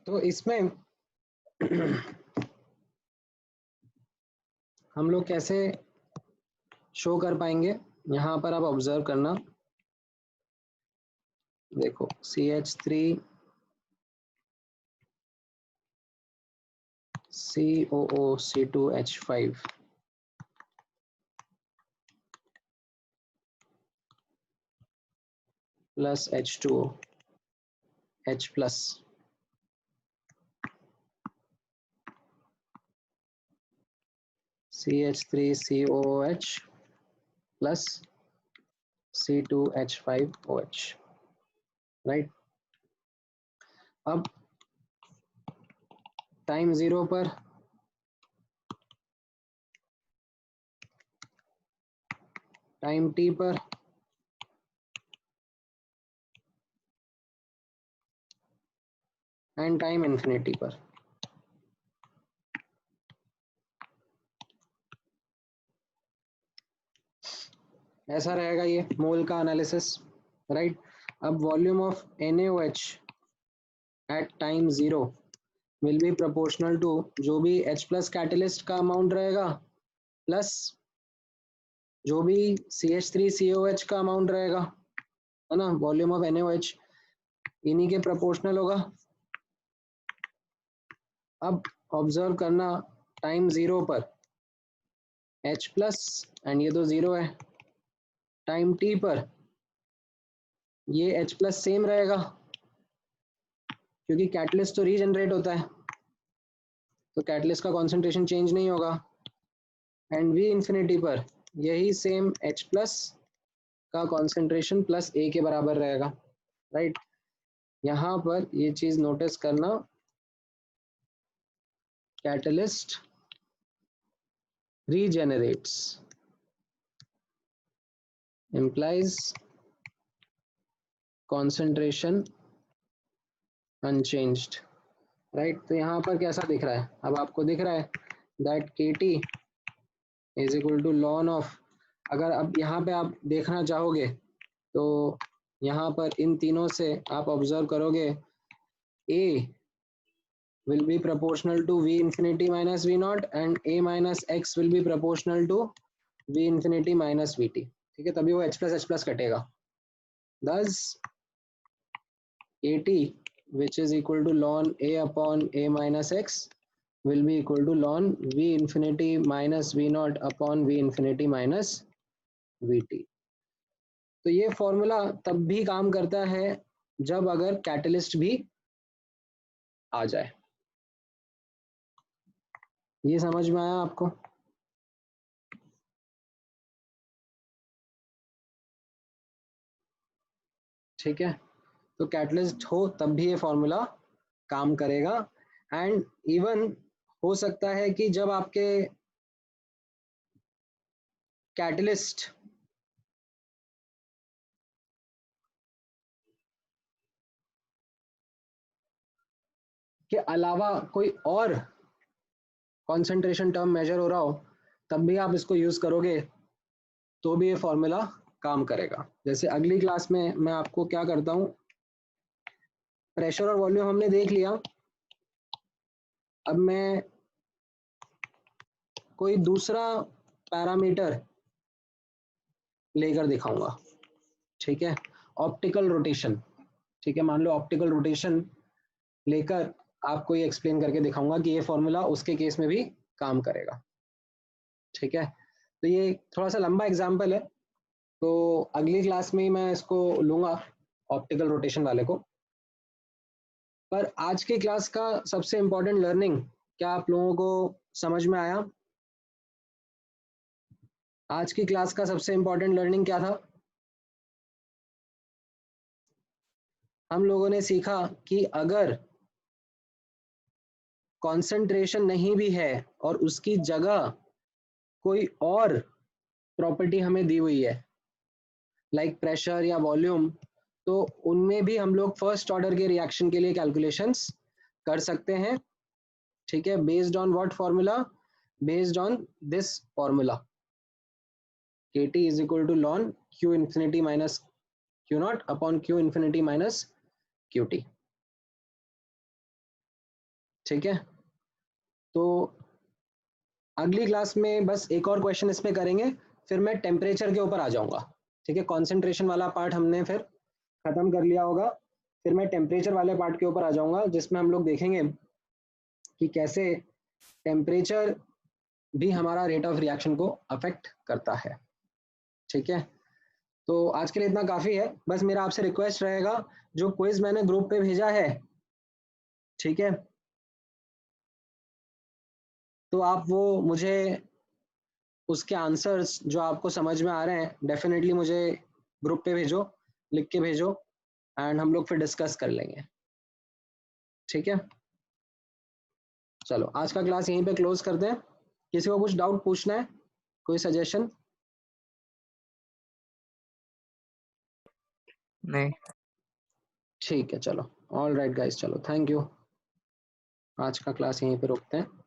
तो इसमें हम लोग कैसे शो कर पाएंगे, यहाँ पर आप ऑब्जर्व करना, देखो CH3 COOC2H5 plus H2O H plus CH3COOH plus C2H5OH, right. अब टाइम 0 पर टाइम t पर एंड टाइम इन्फिनिटी पर, ऐसा रहेगा ये मोल का एनालिसिस, राइट। अब volume of NaOH at time 0 will be proportional to जो भी H प्लस कैटलिस्ट का अमाउंट रहेगा प्लस जो भी CH3COH का अमाउंट रहेगा, है ना, वॉल्यूम ऑफ NaOH इन्हीं के प्रोपोर्शनल होगा। अब ऑब्जर्व करना टाइम 0 पर H प्लस एंड ये तो 0 है, टाइम t पर ये H प्लस सेम रहेगा क्योंकि कैटलिस्ट तो रीजनरेट होता है, तो कैटलिस्ट का कॉन्सेंट्रेशन चेंज नहीं होगा, एंड V इन्फिनिटी पर यही सेम H प्लस का कॉन्सेंट्रेशन प्लस A के बराबर रहेगा, राइट। यहाँ पर ये चीज नोटिस करना, catalyst regenerates implies concentration unchanged, right. तो यहाँ पर कैसा दिख रहा है, अब आपको दिख रहा है that KT is equal to ln of, अगर अब यहाँ पे आप देखना चाहोगे तो यहाँ पर इन तीनों से आप ऑब्जर्व करोगे A will be proportional to V infinity minus V naught and A minus X will be proportional to V infinity minus VT, ठीक है, तभी वो H plus कटेगा। Thus AT which is equal to ln A upon A minus X will be equal to ln V infinity minus V naught upon V infinity minus VT। तो ये formula तब भी काम करता है जब अगर कैटलिस्ट भी आ जाए। ये समझ में आया आपको? ठीक है, तो कैटलिस्ट हो तब भी ये फॉर्मूला काम करेगा, एंड इवन हो सकता है कि जब आपके कैटलिस्ट के अलावा कोई और कॉन्सेंट्रेशन टर्म मेजर हो रहा हो तब भी आप इसको यूज करोगे तो भी ये फॉर्मूला काम करेगा। जैसे अगली क्लास में मैं आपको क्या करता हूँ, प्रेशर और वॉल्यूम हमने देख लिया, अब मैं कोई दूसरा पैरामीटर लेकर दिखाऊंगा, ठीक है, ऑप्टिकल रोटेशन, ठीक है, मान लो ऑप्टिकल रोटेशन लेकर आपको ये एक्सप्लेन करके दिखाऊंगा कि ये फॉर्मूला उसके केस में भी काम करेगा, ठीक है। तो ये थोड़ा सा लंबा एग्जाम्पल है, तो अगली क्लास में ही मैं इसको लूंगा ऑप्टिकल रोटेशन वाले को। पर आज की क्लास का सबसे इंपॉर्टेंट लर्निंग क्या आप लोगों को समझ में आया? आज की क्लास का सबसे इंपॉर्टेंट लर्निंग क्या था? हम लोगों ने सीखा कि अगर कंसंट्रेशन नहीं भी है और उसकी जगह कोई और प्रॉपर्टी हमें दी हुई है लाइक प्रेशर या वॉल्यूम, तो उनमें भी हम लोग फर्स्ट ऑर्डर के रिएक्शन के लिए कैलकुलेशंस कर सकते हैं, ठीक है, based on what formula, based on this formula KT is equal to ln Q infinity minus Q naught upon Q infinity minus QT। ठीक है, तो अगली क्लास में बस एक और क्वेश्चन इसमें करेंगे, फिर मैं टेम्परेचर के ऊपर आ जाऊंगा। ठीक है, कॉन्सेंट्रेशन वाला पार्ट हमने फिर खत्म कर लिया होगा, फिर मैं टेम्परेचर वाले पार्ट के ऊपर आ जाऊंगा, जिसमें हम लोग देखेंगे कि कैसे टेम्परेचर भी हमारा रेट ऑफ रिएक्शन को अफेक्ट करता है। ठीक है, तो आज के लिए इतना काफ़ी है। बस मेरा आपसे रिक्वेस्ट रहेगा, जो क्विज मैंने ग्रुप पे भेजा है, ठीक है, तो आप वो मुझे उसके आंसर्स जो आपको समझ में आ रहे हैं डेफिनेटली मुझे ग्रुप पे भेजो, लिख के भेजो, एंड हम लोग फिर डिस्कस कर लेंगे। ठीक है, चलो आज का क्लास यहीं पे क्लोज करते हैं। किसी को कुछ डाउट पूछना है, कोई सजेशन? नहीं। ठीक है, चलो, ऑल राइट गाइस, चलो थैंक यू, आज का क्लास यहीं पे रोकते हैं।